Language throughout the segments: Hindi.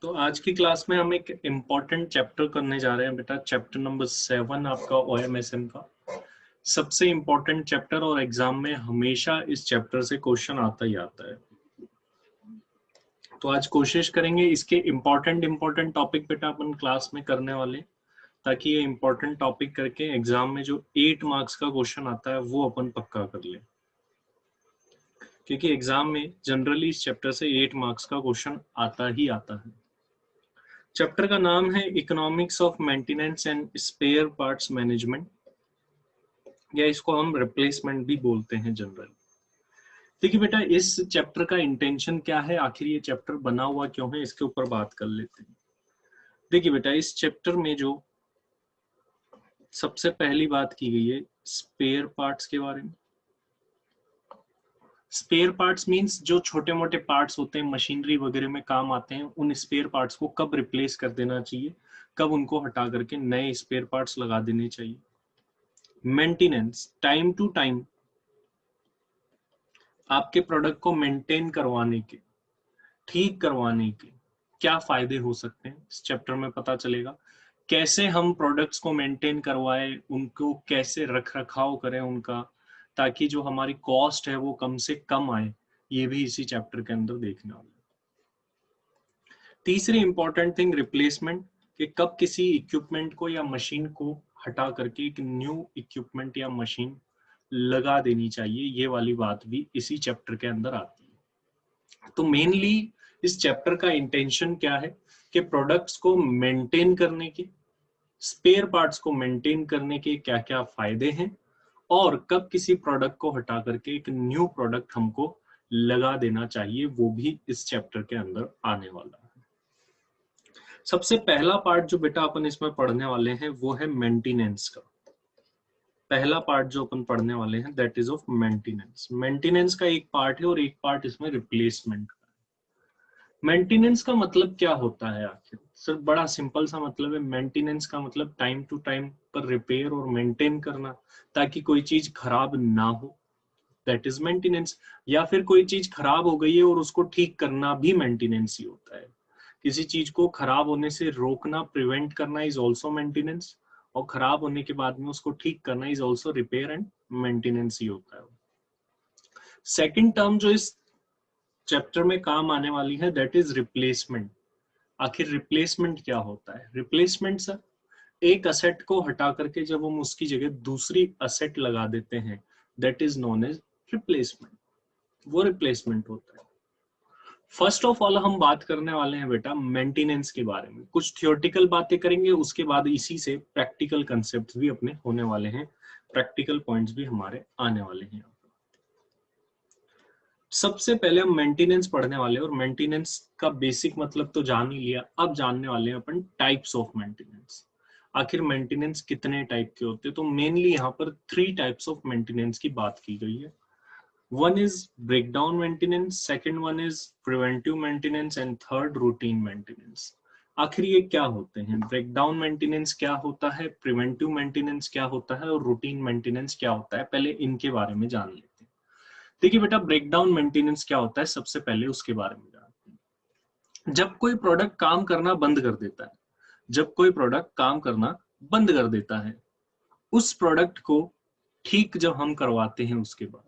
तो आज की क्लास में हम एक इम्पॉर्टेंट चैप्टर करने जा रहे हैं बेटा। चैप्टर नंबर 7 आपका ओएमएसएम का सबसे इम्पोर्टेंट चैप्टर और एग्जाम में हमेशा इस चैप्टर से क्वेश्चन आता ही आता है। तो आज कोशिश करेंगे इसके इम्पोर्टेंट टॉपिक बेटा अपन क्लास में करने वाले, ताकि ये इम्पोर्टेंट टॉपिक करके एग्जाम में जो 8 मार्क्स का क्वेश्चन आता है वो अपन पक्का कर ले, क्योंकि एग्जाम में जनरली इस चैप्टर से 8 मार्क्स का क्वेश्चन आता ही आता है। चैप्टर का नाम है economics of maintenance and spare parts management, या इसको हम रिप्लेसमेंट भी बोलते हैं जनरली। देखिए बेटा, इस चैप्टर का इंटेंशन क्या है, आखिर ये चैप्टर बना हुआ क्यों है, इसके ऊपर बात कर लेते हैं। देखिए बेटा, इस चैप्टर में जो सबसे पहली बात की गई है स्पेयर पार्ट्स के बारे में। स्पेयर पार्ट्स मींस जो छोटे मोटे पार्ट्स होते हैं मशीनरी वगैरह में काम आते हैं, उन स्पेयर पार्ट्स को कब रिप्लेस कर देना चाहिए, कब उनको हटा करके नए स्पेयर पार्ट्स लगा देने चाहिए। मेंटेनेंस, टाइम टू टाइम आपके प्रोडक्ट को मेंटेन करवाने के, ठीक करवाने के क्या फायदे हो सकते हैं, इस चैप्टर में पता चलेगा। कैसे हम प्रोडक्ट्स को मेंटेन करवाएं, उनको कैसे रख रखाव करें उनका, ताकि जो हमारी कॉस्ट है वो कम से कम आए, ये भी इसी चैप्टर के अंदर देखने वाले। तीसरी इंपॉर्टेंट थिंग रिप्लेसमेंट, कि कब किसी इक्विपमेंट को या मशीन को हटा करके एक न्यू इक्विपमेंट या मशीन लगा देनी चाहिए, ये वाली बात भी इसी चैप्टर के अंदर आती है। तो मेनली इस चैप्टर का इंटेंशन क्या है कि प्रोडक्ट्स को मेंटेन करने के, स्पेयर पार्ट्स को मेंटेन करने के क्या क्या फायदे हैं, और कब किसी प्रोडक्ट को हटा करके एक न्यू प्रोडक्ट हमको लगा देना चाहिए, वो भी इस चैप्टर के अंदर आने वाला है। सबसे पहला पार्ट जो बेटा अपन इसमें पढ़ने वाले हैं वो है मेंटेनेंस का। पहला पार्ट जो अपन पढ़ने वाले हैं that is of maintenance. Maintenance का एक पार्ट है और एक पार्ट इसमें रिप्लेसमेंट का। मेंटेनेंस का मतलब क्या होता है आखिर? सर बड़ा सिंपल सा मतलब है। मेंटेनेंस का मतलब टाइम टू टाइम पर रिपेयर और मेंटेन करना, ताकि कोई चीज खराब ना हो, दैट इज मेंटेनेंस। या फिर कोई चीज खराब हो गई है और उसको ठीक करना भी मेंटेनेंस ही होता है। किसी चीज को खराब होने से रोकना, प्रिवेंट करना इज ऑल्सो मेंटेनेंस, और खराब होने के बाद में उसको ठीक करना is also repair and maintenance ही होता है। सेकेंड टर्म जो इस चैप्टर में काम आने वाली है दैट इज रिप्लेसमेंट। आखिर रिप्लेसमेंट क्या होता है? रिप्लेसमेंट सर, एक असेट को हटा करके जब हम उसकी जगह दूसरी असेट लगा देते हैं, that is known as replacement. वो रिप्लेसमेंट होता है। फर्स्ट ऑफ ऑल हम बात करने वाले हैं बेटा मेंटेनेंस के बारे में। कुछ थियोरेटिकल बातें करेंगे, उसके बाद इसी से प्रैक्टिकल कंसेप्ट्स भी अपने होने वाले हैं, प्रैक्टिकल पॉइंट्स भी हमारे आने वाले हैं। सबसे पहले हम मेंटेनेंस पढ़ने वाले हैं, और मेंटेनेंस का बेसिक मतलब तो जान ही लिया। अब जानने वाले हैं अपन टाइप्स ऑफ मेंटेनेंस। आखिर मेंटेनेंस कितने टाइप के होते हैं? तो मेनली यहाँ पर 3 टाइप्स ऑफ मेंटेनेंस की बात की गई है। One is breakdown maintenance, second one is preventive maintenance and third routine maintenance. आखिर ये क्या होते हैं? ब्रेकडाउन मेंटेनेंस क्या होता है, प्रिवेंटिव मेंटेनेंस क्या होता है, और रूटीन मेंटेनेंस क्या होता है? पहले इनके बारे में जान लेते हैं। देखिए बेटा, ब्रेकडाउन मेंटेनेंस क्या होता है, सबसे पहले उसके बारे में जानते हैं। जब कोई प्रोडक्ट काम करना बंद कर देता है, जब कोई प्रोडक्ट काम करना बंद कर देता है, उस प्रोडक्ट को ठीक जब हम करवाते हैं, उसके बाद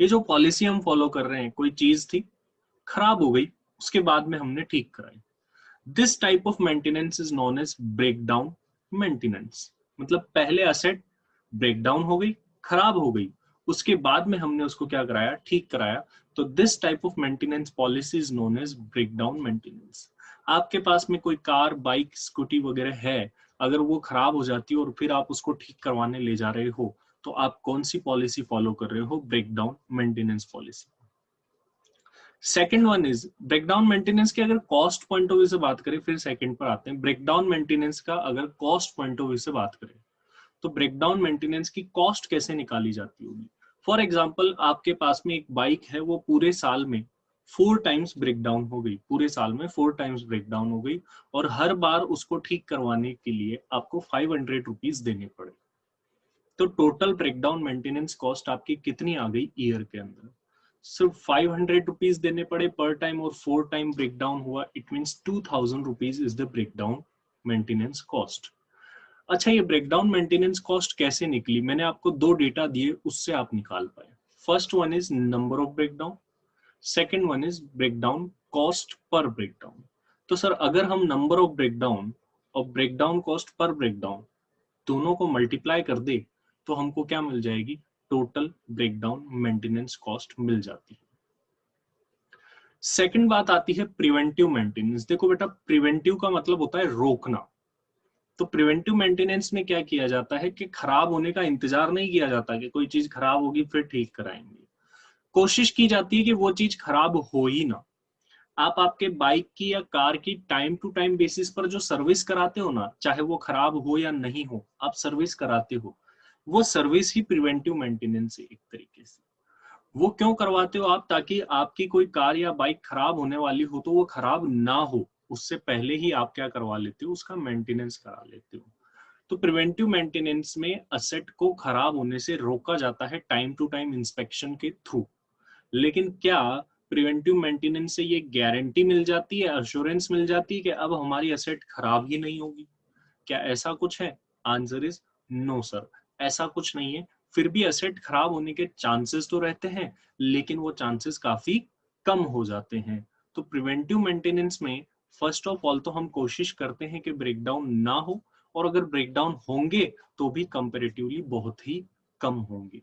ये जो पॉलिसी हम फॉलो कर रहे हैं, कोई चीज थी खराब हो गई, उसके बाद में हमने ठीक कराई, this type of maintenance is known as breakdown maintenance. मतलब पहले असेट ब्रेकडाउन हो गई, खराब हो गई, उसके बाद में हमने उसको क्या कराया, ठीक कराया, तो this type of maintenance policy is known as breakdown maintenance. आपके पास में कोई कार, बाइक, स्कूटी वगैरह है, अगर वो खराब हो जाती है और फिर आप उसको ठीक करवाने ले जा रहे हो, तो आप कौन सी पॉलिसी फॉलो कर रहे हो? Breakdown maintenance policy. Second one is breakdown maintenance की अगर कॉस्ट पॉइंट ऑफ व्यू से बात करें, फिर सेकंड पर आते हैं। ब्रेकडाउन मेंटेनेंस का अगर कॉस्ट पॉइंट ऑफ व्यू से बात करें, तो ब्रेकडाउन मेंटेनेंस की कॉस्ट कैसे निकाली जाती होगी? फॉर एग्जांपल, आपके पास में एक बाइक है, वो पूरे साल में 4 टाइम्स ब्रेकडाउन हो गई, पूरे साल में 4 टाइम्स ब्रेकडाउन हो गई, और हर बार उसको ठीक करवाने के लिए आपको 500 रुपीज देने पड़े। तो टोटल ब्रेकडाउन मेंटेनेंस कॉस्ट आपकी कितनी आ गई ईयर के अंदर? सिर्फ 500 रुपीज देने पड़े पर टाइम और 4 टाइम ब्रेकडाउन हुआ, it means 2000 rupees is the breakdown maintenance cost. अच्छा, ये ब्रेकडाउन मेंटेनेंस कॉस्ट कैसे निकली? मैंने आपको दो डेटा दिए, उससे आप निकाल पाए। First one is number of breakdown, second one is breakdown cost per breakdown. तो सर अगर हम नंबर ऑफ ब्रेकडाउन और ब्रेकडाउन कॉस्ट पर ब्रेकडाउन दोनों को मल्टीप्लाई कर दे तो हमको क्या मिल जाएगी? टोटल ब्रेकडाउन मेंटेनेंस कॉस्ट मिल जाती है। सेकंड बात आती है प्रिवेंटिव मेंटेनेंस। देखो बेटा, प्रिवेंटिव का मतलब होता है रोकना। तो प्रिवेंटिव मेंटेनेंस में क्या किया जाता है कि खराब होने का इंतजार नहीं किया जाता कि कोई चीज खराब होगी फिर ठीक कराएंगे। कोशिश की जाती है कि वो चीज खराब हो ही ना। आप आपके बाइक की या कार की टाइम टू टाइम बेसिस पर जो सर्विस कराते हो ना, चाहे वो खराब हो या नहीं हो, आप सर्विस कराते हो, वो सर्विस ही प्रिवेंटिव मेंटेनेंस है एक तरीके से। वो क्यों करवाते हो आप? ताकि आपकी कोई कार या बाइक खराब होने वाली हो तो वो खराब ना हो, उससे पहले ही आप क्या करवा लेते हो? उसका मेंटेनेंस करा लेते हो। तो प्रिवेंटिव मेंटेनेंस में असेट को खराब होने से रोका जाता है टाइम टू टाइम इंस्पेक्शन के थ्रू। लेकिन क्या प्रिवेंटिव मेंटेनेंस से ये गारंटी मिल जाती है, अश्योरेंस मिल जाती है कि अब हमारी असेट खराब ही नहीं होगी? क्या ऐसा कुछ है? आंसर इज नो सर, ऐसा कुछ नहीं है। फिर भी असेट खराब होने के चांसेस तो रहते हैं, लेकिन वो चांसेस काफी कम हो जाते हैं। तो प्रिवेंटिव मेंटेनेंस में फर्स्ट ऑफ ऑल तो हम कोशिश करते हैं कि ब्रेकडाउन ना हो, और अगर ब्रेकडाउन होंगे तो भी कंपैरेटिवली बहुत ही कम होंगे।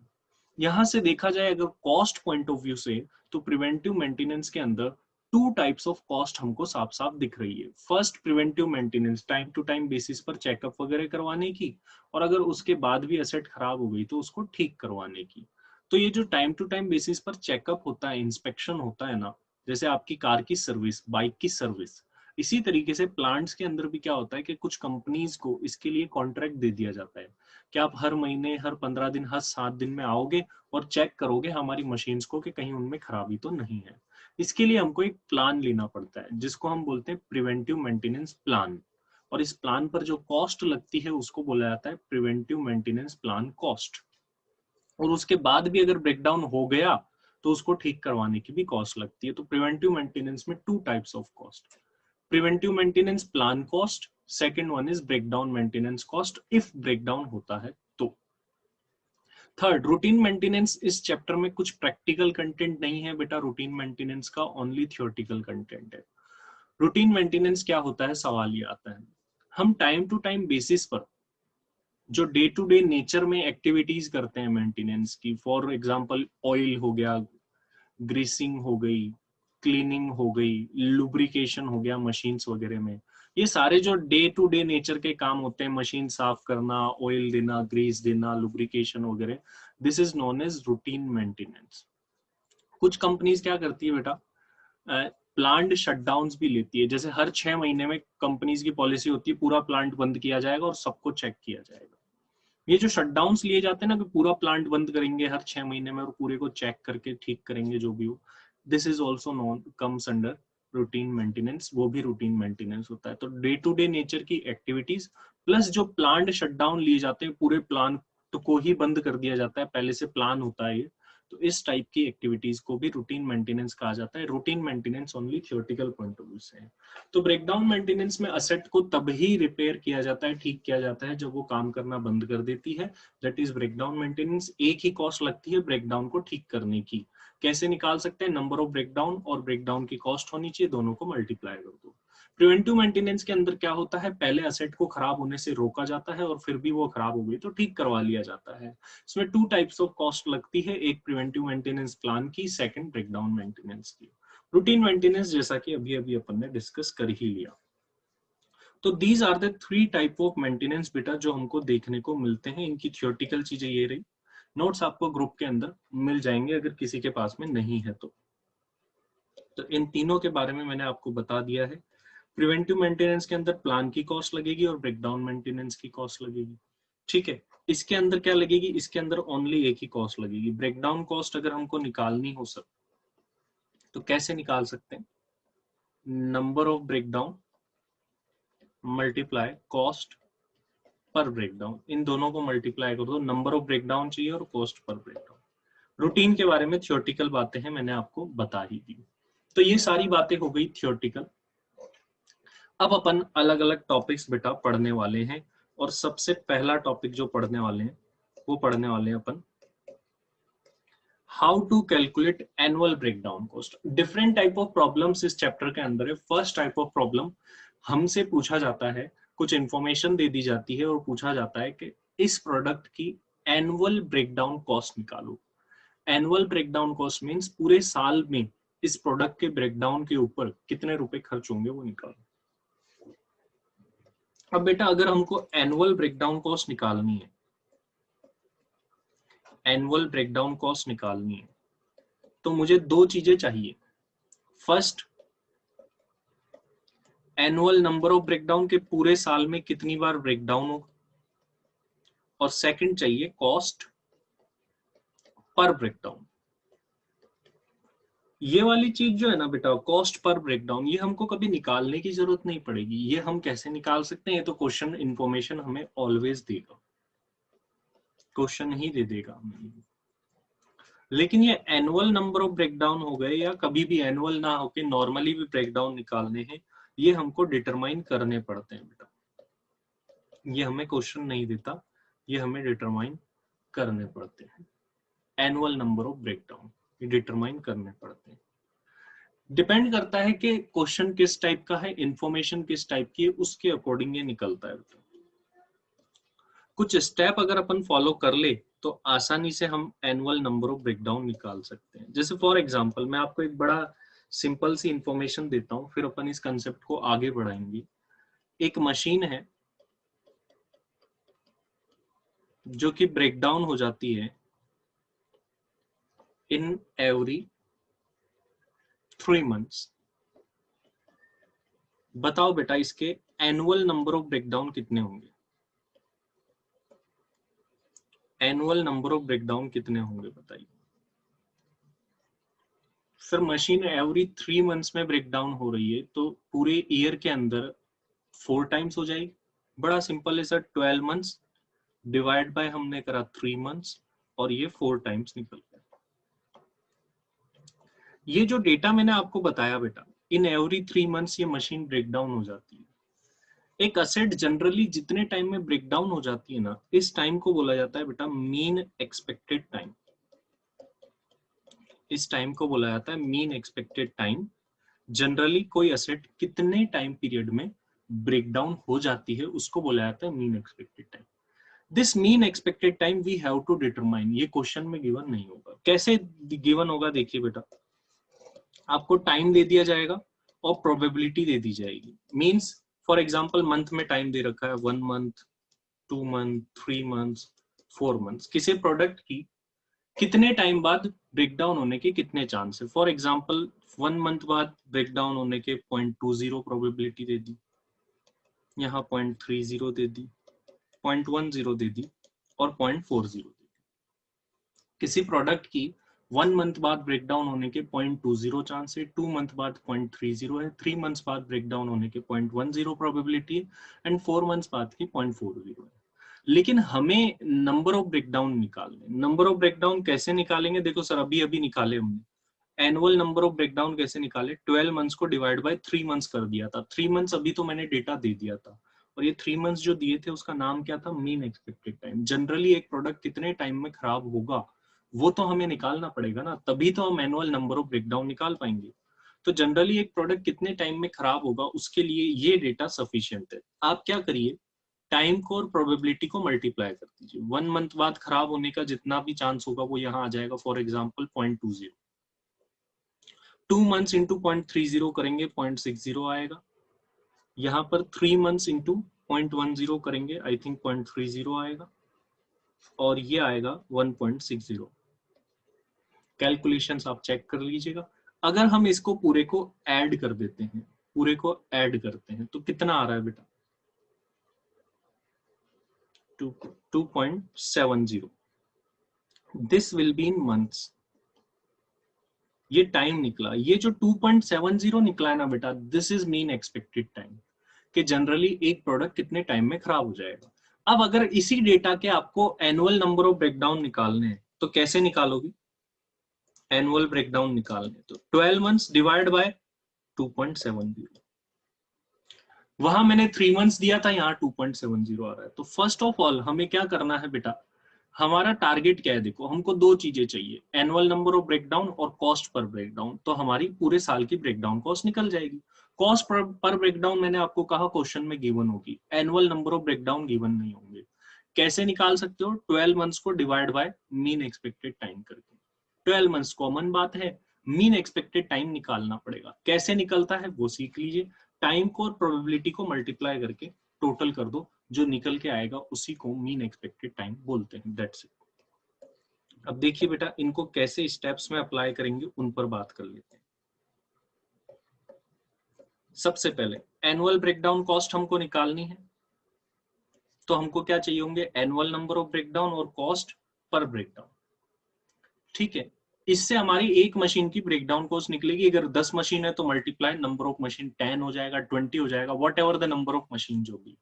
यहां से देखा जाए अगर कॉस्ट पॉइंट ऑफ व्यू से, तो प्रिवेंटिव मेंटेनेंस के अंदर टू टाइप्स ऑफ कॉस्ट हमको साफ साफ दिख रही है। First, preventive maintenance time to time basis पर चेकअप वगैरह करवाने की, और अगर उसके बाद भी एसेट खराब हो गई तो उसको ठीक करवाने की। तो ये जो टाइम टू टाइम बेसिस पर चेकअप होता है, इंस्पेक्शन होता है ना, जैसे आपकी कार की सर्विस, बाइक की सर्विस, इसी तरीके से प्लांट्स के अंदर भी क्या होता है कि कुछ कंपनीज को इसके लिए कॉन्ट्रैक्ट दे दिया जाता है कि आप हर महीने, हर 15 दिन, हर 7 दिन में आओगे और चेक करोगे हमारी मशीन्स को कि कहीं उनमें खराबी तो नहीं है। इसके लिए हमको एक प्लान लेना पड़ता है जिसको हम बोलते हैं प्रिवेंटिव मेंटेनेंस प्लान, और इस प्लान पर जो कॉस्ट लगती है उसको बोला जाता है प्रिवेंटिव मेंटेनेंस प्लान कॉस्ट। और उसके बाद भी अगर ब्रेकडाउन हो गया तो उसको ठीक करवाने की भी कॉस्ट लगती है। तो प्रिवेंटिव मेंटेनेंस में two types of cost, preventive maintenance plan cost, second one is breakdown maintenance cost if breakdown होता है तो। Third, routine maintenance. इस चैप्टर में कुछ प्रैक्टिकल कंटेंट नहीं है बेटा, रूटीन मेंटेनेंस का ओनली थियोरेटिकल कंटेंट है। रूटीन मेंटेनेंस क्या होता है, सवाल ये आता है। हम टाइम टू टाइम बेसिस पर जो डे टू डे नेचर में एक्टिविटीज करते हैं मेंटेनेंस की, फॉर एग्जांपल ऑयल हो गया, ग्रीसिंग हो गई, क्लीनिंग हो गई, लुब्रिकेशन हो गया मशीन्स वगैरह में, ये सारे जो डे टू डे नेचर के काम होते हैं, मशीन साफ करना, ऑयल देना, ग्रीस देना, लुब्रिकेशन वगैरह, this is known as routine maintenance. कुछ कंपनीज क्या करती है बेटा, प्लांट शटडाउन्स भी लेती है। जैसे हर 6 महीने में कंपनीज की पॉलिसी होती है पूरा प्लांट बंद किया जाएगा और सबको चेक किया जाएगा। ये जो शटडाउन्स लिए जाते हैं ना कि पूरा प्लांट बंद करेंगे हर 6 महीने में और पूरे को चेक करके ठीक करेंगे जो भी हो, this is also non comes under routine maintenance, वो भी रूटीन मेंटेनेंस होता है। तो डे टू डे नेचर की एक्टिविटीज प्लस जो प्लांट शटडाउन लिए जाते हैं, पूरे प्लांट को ही बंद कर दिया जाता है, पहले से प्लान होता है ये, तो इस टाइप की एक्टिविटीज को भी रूटीन मेंटेनेंस कहा जाता है। Routine maintenance only theoretical point of view से है। तो ब्रेकडाउन मेंटेनेंस में असेट को तब ही रिपेयर किया जाता है, ठीक किया जाता है, जब वो काम करना बंद कर देती है, दैट इज ब्रेकडाउन मेंटेनेंस। एक ही कॉस्ट लगती है ब्रेकडाउन को ठीक करने की। कैसे निकाल सकते हैं? नंबर ऑफ ब्रेकडाउन और ब्रेकडाउन की कॉस्ट होनी चाहिए, दोनों को मल्टीप्लाई कर दो। प्रिवेंटिव मेंटेनेंस के अंदर क्या होता है, पहले असेट को खराब होने से रोका जाता है और फिर भी वो खराब हो गई तो ठीक करवा लिया जाता है। इसमें टू टाइप्स ऑफ कॉस्ट लगती है, एक प्रिवेंटिव मेंटेनेंस प्लान की, सेकंड ब्रेकडाउन मेंटेनेंस की। रूटीन मेंटेनेंस जैसा कि अभी अभी अपन ने डिस्कस कर ही लिया। तो these are the three type of maintenance बेटा जो हमको देखने को मिलते हैं। इनकी थियोरेटिकल चीजें ये रही, नोट्स आपको ग्रुप के अंदर मिल जाएंगे अगर किसी के पास में नहीं है तो इन तीनों के बारे में मैंने आपको बता दिया है। प्रिवेंटिव मेंटेनेंस के अंदर प्लान की कॉस्ट लगेगी और ब्रेकडाउन मेंटेनेंस की कॉस्ट लगेगी, ठीक है। इसके अंदर क्या लगेगी, इसके अंदर ओनली एक ही कॉस्ट लगेगी, ब्रेकडाउन कॉस्ट। अगर हमको निकालनी हो सर तो कैसे निकाल सकते हैं, number of breakdown multiply cost पर ब्रेकडाउन, इन दोनों को मल्टीप्लाई कर दो, नंबर ऑफ ब्रेकडाउन चाहिए और कॉस्ट पर ब्रेकडाउन। रूटीन के बारे में थियोरेटिकल बातें हैं, मैंने आपको बता ही दी। तो ये सारी बातें हो गई थियोरेटिकल। अब अपन अलग अलग टॉपिक्स बेटा पढ़ने वाले हैं, और सबसे पहला टॉपिक जो पढ़ने वाले हैं वो पढ़ने वाले हैं अपन how to calculate annual breakdown cost. Different type of problems इस चैप्टर के अंदर है। फर्स्ट टाइप ऑफ प्रॉब्लम हमसे पूछा जाता है, कुछ इंफॉर्मेशन दे दी जाती है और पूछा जाता है कि इस प्रोडक्ट की एनुअल ब्रेकडाउन कॉस्ट निकालो। एनुअल ब्रेकडाउन कॉस्ट मींस पूरे साल में इस प्रोडक्ट के ब्रेकडाउन के ऊपर कितने रुपए खर्च होंगे वो निकालो। अब बेटा अगर हमको एनुअल ब्रेकडाउन कॉस्ट निकालनी है, एनुअल ब्रेकडाउन कॉस्ट निकालनी है तो मुझे दो चीजें चाहिए। First, annual number of breakdown के पूरे साल में कितनी बार ब्रेकडाउन होगा, और सेकंड चाहिए कॉस्ट पर ब्रेकडाउन। ये वाली चीज जो है ना बेटा, कॉस्ट पर ब्रेकडाउन, ये हमको कभी निकालने की जरूरत नहीं पड़ेगी। ये हम कैसे निकाल सकते हैं, ये तो क्वेश्चन इंफॉर्मेशन हमें ऑलवेज देगा, क्वेश्चन ही दे देगा। लेकिन ये एनुअल नंबर ऑफ ब्रेकडाउन हो गए या कभी भी एनुअल ना होके नॉर्मली भी ब्रेकडाउन निकालने हैं, ये हमको डिटरमाइन करने पड़ते हैं बेटा। ये हमें क्वेश्चन नहीं देता, ये हमें डिटरमाइन करने पड़ते हैं। एनुअल नंबर ऑफ ब्रेकडाउन ये डिटरमाइन करने पड़ते हैं। डिपेंड करता है कि क्वेश्चन किस टाइप का है, इंफॉर्मेशन किस टाइप की है, उसके अकॉर्डिंग ये निकलता है। कुछ स्टेप अगर अपन फॉलो कर ले तो आसानी से हम एनुअल नंबर ऑफ ब्रेकडाउन निकाल सकते हैं। जैसे फॉर एग्जांपल मैं आपको एक बड़ा सिंपल सी इंफॉर्मेशन देता हूं, फिर अपन इस कंसेप्ट को आगे बढ़ाएंगे। एक मशीन है जो कि ब्रेकडाउन हो जाती है इन एवरी 3 months। बताओ बेटा इसके एनुअल नंबर ऑफ ब्रेकडाउन कितने होंगे, एनुअल नंबर ऑफ ब्रेकडाउन कितने होंगे बताइए। सर मशीन एवरी 3 months में ब्रेकडाउन हो रही है तो पूरे ईयर के अंदर 4 times हो जाएगी। बड़ा सिंपल है सर, 12 months डिवाइड बाय हमने करा 3 months और ये 4 times निकल गया। ये जो डेटा मैंने आपको बताया बेटा, इन एवरी 3 months ये मशीन ब्रेकडाउन हो जाती है। एक असेट जनरली जितने टाइम में ब्रेकडाउन हो जाती है ना, इस टाइम को बोला जाता है बेटा मीन एक्सपेक्टेड टाइम। इस टाइम को बोला जाता है मीन एक्सपेक्टेड टाइम। जनरली कोई असेट कितने टाइम पीरियड में ब्रेकडाउन हो जाती है उसको बोला जाता है mean expected time. This mean expected time we have to determine. ये क्वेश्चन में गिवन नहीं होगा। कैसे गिवन होगा देखिए बेटा, आपको टाइम दे दिया जाएगा और प्रोबेबिलिटी दे दी जाएगी। मींस फॉर एग्जांपल मंथ में टाइम दे रखा है 1 month, 2 month, 3 months, 4 months। किसी प्रोडक्ट की कितने टाइम बाद ब्रेकडाउन होने के कितने चांस है। फॉर एग्जांपल 1 month बाद ब्रेकडाउन होने के 0.20 प्रोबेबिलिटी दे दी, यहाँ 0.30 दे दी, 0.10 दे दी और 0.40 दे दी। किसी प्रोडक्ट की 1 month बाद ब्रेकडाउन होने के 0.20 चांस है, 2 month बाद 0.30 है, 3 months बाद ब्रेकडाउन होने के 0.10 प्रोबेबिलिटी है एंड 4 months बाद की 0.40 है। लेकिन हमें नंबर ऑफ ब्रेकडाउन निकालने। नंबर ऑफ ब्रेकडाउन कैसे निकालेंगे, देखो सर अभी अभी निकाले हमने। एनुअल नंबर ऑफ ब्रेकडाउन कैसे निकाले, 12 months को डिवाइड बाय 3 months कर दिया था। 3 months अभी तो मैंने डेटा दे दिया था, और ये 3 months जो दिए थे उसका नाम क्या था, मीन एक्सपेक्टेड टाइम। जनरली एक प्रोडक्ट कितने टाइम में खराब होगा वो तो हमें निकालना पड़ेगा ना, तभी तो हम एनुअल नंबर ऑफ ब्रेकडाउन निकाल पाएंगे। तो जनरली एक प्रोडक्ट कितने टाइम में खराब होगा उसके लिए ये डेटा सफिशिएंट है। आप क्या करिए, टाइम को और प्रोबेबिलिटी को मल्टीप्लाई कर दीजिए। 1 month बाद खराब होने का जितना भी चांस होगा वो यहाँ आ जाएगा। फॉर एग्जांपल 0.20, 2 months इंटू 0.30 करेंगे 0.60 आएगा। यहाँ पर 3 months इंटू 0.10 करेंगे आई थिंक 0.30 आएगा, और ये आएगा 1.60। कैलकुलेशंस आप चेक कर लीजिएगा। अगर हम इसको पूरे को ऐड कर देते हैं, पूरे को ऐड करते हैं तो कितना आ रहा है बेटा, 2.70। This will be in months. ये टाइम निकला, ये जो 2.70 निकला है ना बेटा, this is mean expected time, कि जनरली एक प्रोडक्ट कितने टाइम में खराब हो जाएगा। अब अगर इसी डेटा के आपको एनुअल नंबर ऑफ ब्रेकडाउन निकालने हैं तो कैसे निकालोगे, एनुअल ब्रेकडाउन निकालने, तो 12 मंथ्स डिवाइड बाय 2.70, वहां मैंने 3 मंथ्स दिया था, यहाँ 2.70 आ रहा है। तो फर्स्ट ऑफ ऑल हमें क्या करना है बेटा, हमारा टारगेट क्या है, देखो हमको दो चीजें चाहिए, एनुअल नंबर ऑफ ब्रेकडाउन और कॉस्ट पर ब्रेकडाउन। तो हमारी पूरे साल की ब्रेकडाउन कॉस्ट निकल जाएगी। कॉस्ट पर ब्रेकडाउन मैंने आपको कहा क्वेश्चन में गिवन होगी, annual number of breakdown given नहीं होंगे। कैसे निकाल सकते हो, 12 मंथ्स को divide by mean expected time करके। 12 मंथ्स कॉमन बात है, मीन एक्सपेक्टेड टाइम निकालना पड़ेगा। कैसे निकलता है वो सीख लीजिए। टाइम को और प्रोबेबिलिटी को मल्टीप्लाई करके टोटल कर दो, जो निकल के आएगा उसी को मीन एक्सपेक्टेड टाइम बोलते हैं। That's it. अब देखिए बेटा, इनको कैसे स्टेप्स में अप्लाई करेंगे उन पर बात कर लेते हैं। सबसे पहले एनुअल ब्रेकडाउन कॉस्ट हमको निकालनी है, तो हमको क्या चाहिए होंगे, एनुअल नंबर ऑफ ब्रेकडाउन और कॉस्ट पर ब्रेकडाउन। ठीक है, इससे हमारी एक मशीन की ब्रेकडाउन कॉस्ट निकलेगी। अगर 10 मशीन है तो मल्टीप्लाई नंबर ऑफ मशीन 10 हो जाएगा, 20 हो जाएगा, what ever the number of machine जो भी।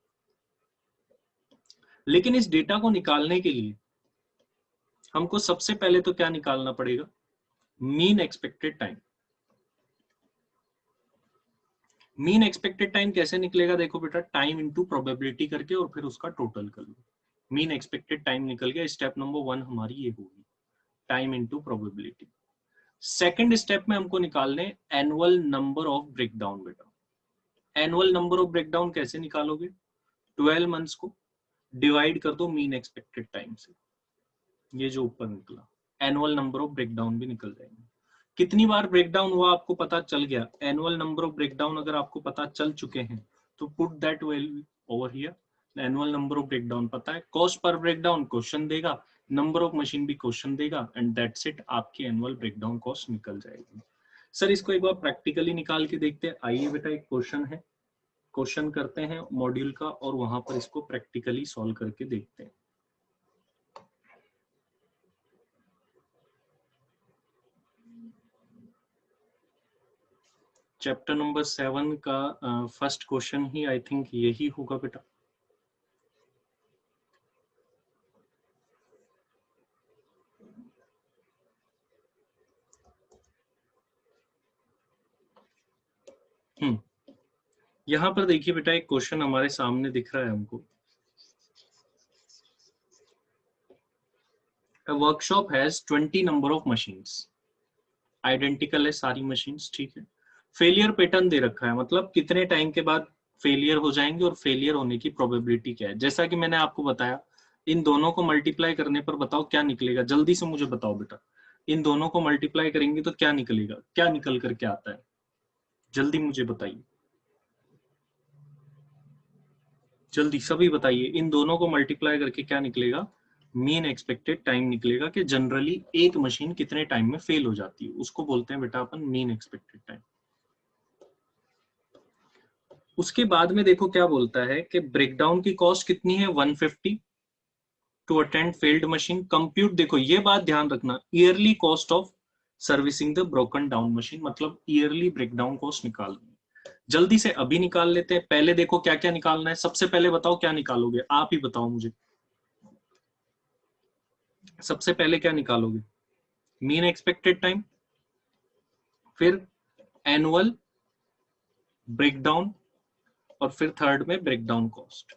लेकिन इस डेटा को निकालने के लिए हमको सबसे पहले तो क्या निकालना पड़ेगा, mean expected time. Mean expected time कैसे निकलेगा, देखो बेटा, टाइम इनटू प्रोबेबिलिटी करके और फिर उसका टोटल कर लो। मीन एक्सपेक्टेड टाइम निकल गया। स्टेप नंबर 1 हमारी ये होगी, time into probability. Second step में हमको निकालने एनुअल नंबर ऑफ ब्रेकडाउन। बेटा एनुअल नंबर ऑफ ब्रेकडाउन कैसे निकालोगे, 12 मंथ्स को डिवाइड कर दो मीन एक्सपेक्टेड टाइम से, ये जो ऊपर निकला एनुअल नंबर ऑफ ब्रेकडाउन भी निकल जाएंगे। कितनी बार ब्रेकडाउन हुआ आपको पता चल गया, एनुअल नंबर ऑफ ब्रेकडाउन अगर आपको पता चल चुके हैं तो put that value over here. Annual number of breakdown पता है, कॉस्ट पर ब्रेकडाउन क्वेश्चन देगा, नंबर ऑफ मशीन भी क्वेश्चन देगा, एंड दैट्स इट, आपकी एनुअल ब्रेकडाउन कॉस्ट निकल जाएगी। सर इसको एक बार प्रैक्टिकली निकाल के देखते हैं। आइए बेटा, एक क्वेश्चन है, क्वेश्चन करते हैं मॉड्यूल का और वहां पर इसको प्रैक्टिकली सॉल्व करके देखते हैं। चैप्टर नंबर 7 का first question he I think यही होगा बेटा। यहाँ पर देखिए बेटा, एक क्वेश्चन हमारे सामने दिख रहा है हमको। A workshop has 20 number of machines, identical है सारी मशीन्स, ठीक है। फेलियर पैटर्न दे रखा है, मतलब कितने टाइम के बाद फेलियर हो जाएंगे और फेलियर होने की प्रोबेबिलिटी क्या है। जैसा कि मैंने आपको बताया, इन दोनों को मल्टीप्लाई करने पर बताओ क्या निकलेगा, जल्दी से मुझे बताओ बेटा। इन दोनों को मल्टीप्लाई करेंगे तो क्या निकलेगा, क्या निकल करके आता है, जल्दी मुझे बताइए, जल्दी सभी बताइए। इन दोनों को मल्टीप्लाई करके क्या निकलेगा, मीन एक्सपेक्टेड टाइम निकलेगा कि जनरली एक मशीन कितने टाइम में फेल हो जाती है, उसको बोलते हैं बेटा अपन मीन एक्सपेक्टेड टाइम। उसके बाद में देखो क्या बोलता है कि ब्रेकडाउन की कॉस्ट कितनी है, 150 to attend failed machine. Compute, देखो ये बात ध्यान रखना, yearly cost of servicing the broken down machine, मतलब ईयरली ब्रेकडाउन कॉस्ट निकालनी है। जल्दी से अभी निकाल लेते हैं। पहले देखो क्या क्या निकालना है, सबसे पहले बताओ क्या निकालोगे, आप ही बताओ मुझे, सबसे पहले क्या निकालोगे, मीन एक्सपेक्टेड टाइम, फिर एनुअल ब्रेकडाउन, और फिर थर्ड में breakdown cost.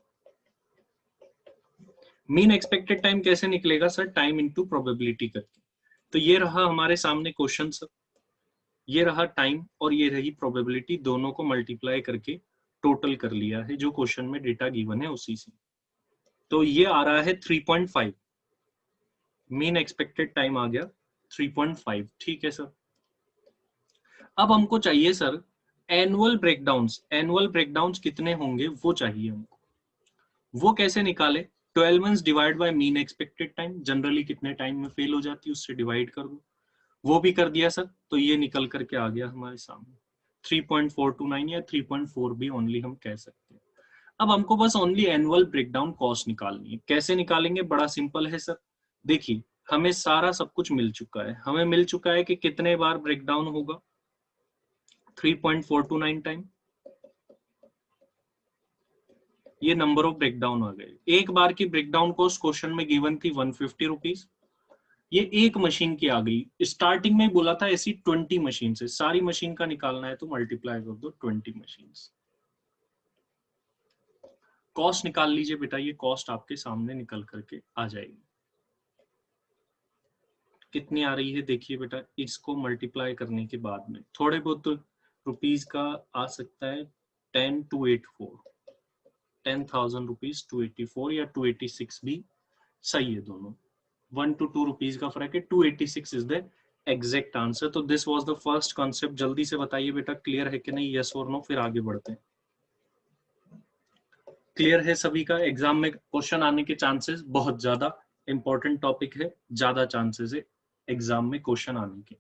Mean expected time कैसे निकलेगा सर, टाइम इनटू प्रोबेबिलिटी करके। तो ये रहा हमारे सामने क्वेश्चन सर, ये रहा टाइम और ये रही प्रोबेबिलिटी, दोनों को मल्टीप्लाई करके टोटल कर लिया है जो क्वेश्चन में डेटा गिवन है उसी से। तो ये आ रहा है 3.5, मीन एक्सपेक्टेड टाइम आ गया 3.5, ठीक है सर। अब हमको चाहिए sir annual breakdowns, annual breakdowns कितने होंगे वो चाहिए हमको। वो कैसे निकाले, 12 months divide by mean expected time, generally कितने टाइम में फेल हो जाती है उससे डिवाइड कर दो, वो भी कर दिया सर। तो ये निकल करके आ गया हमारे सामने 3.429 या 3.4 भी ओनली हम कह सकते हैं। अब हमको बस ओनली एनुअल ब्रेकडाउन कॉस्ट निकालनी है। कैसे निकालेंगे, बड़ा सिंपल है सर। देखिए हमें सारा सब कुछ मिल चुका है, हमें मिल चुका है कि कितने बार ब्रेकडाउन होगा, 3.429 टाइम, ये नंबर ऑफ ब्रेकडाउन आ गए। एक बार की ब्रेकडाउन कॉस्ट क्वेश्चन में गिवन थी 150 रुपीज, ये एक मशीन की आ गई। स्टार्टिंग में बोला था ऐसी 20 मशीन से, सारी मशीन का निकालना है तो मल्टीप्लाई कर दो 20 मशीन। कॉस्ट निकाल लीजिए बेटा, ये कॉस्ट आपके सामने निकल करके आ जाएगी। कितनी आ रही है देखिए बेटा, इसको मल्टीप्लाई करने के बाद में थोड़े बहुत रुपीज का आ सकता है 10,284, 10,000 रुपीज 284 या 286 भी सही है, दोनों 1 to 2 रुपीज का फर्क है। 286 इज द एग्जैक्ट आंसर। तो this was the first concept. जल्दी से बताइए बेटा क्लियर है कि नहीं, यस और नो, फिर आगे बढ़ते हैं। क्लियर है सभी का? एग्जाम में क्वेश्चन आने के चांसेस बहुत ज्यादा इंपॉर्टेंट टॉपिक है, ज्यादा चांसेस है एग्जाम में क्वेश्चन आने के।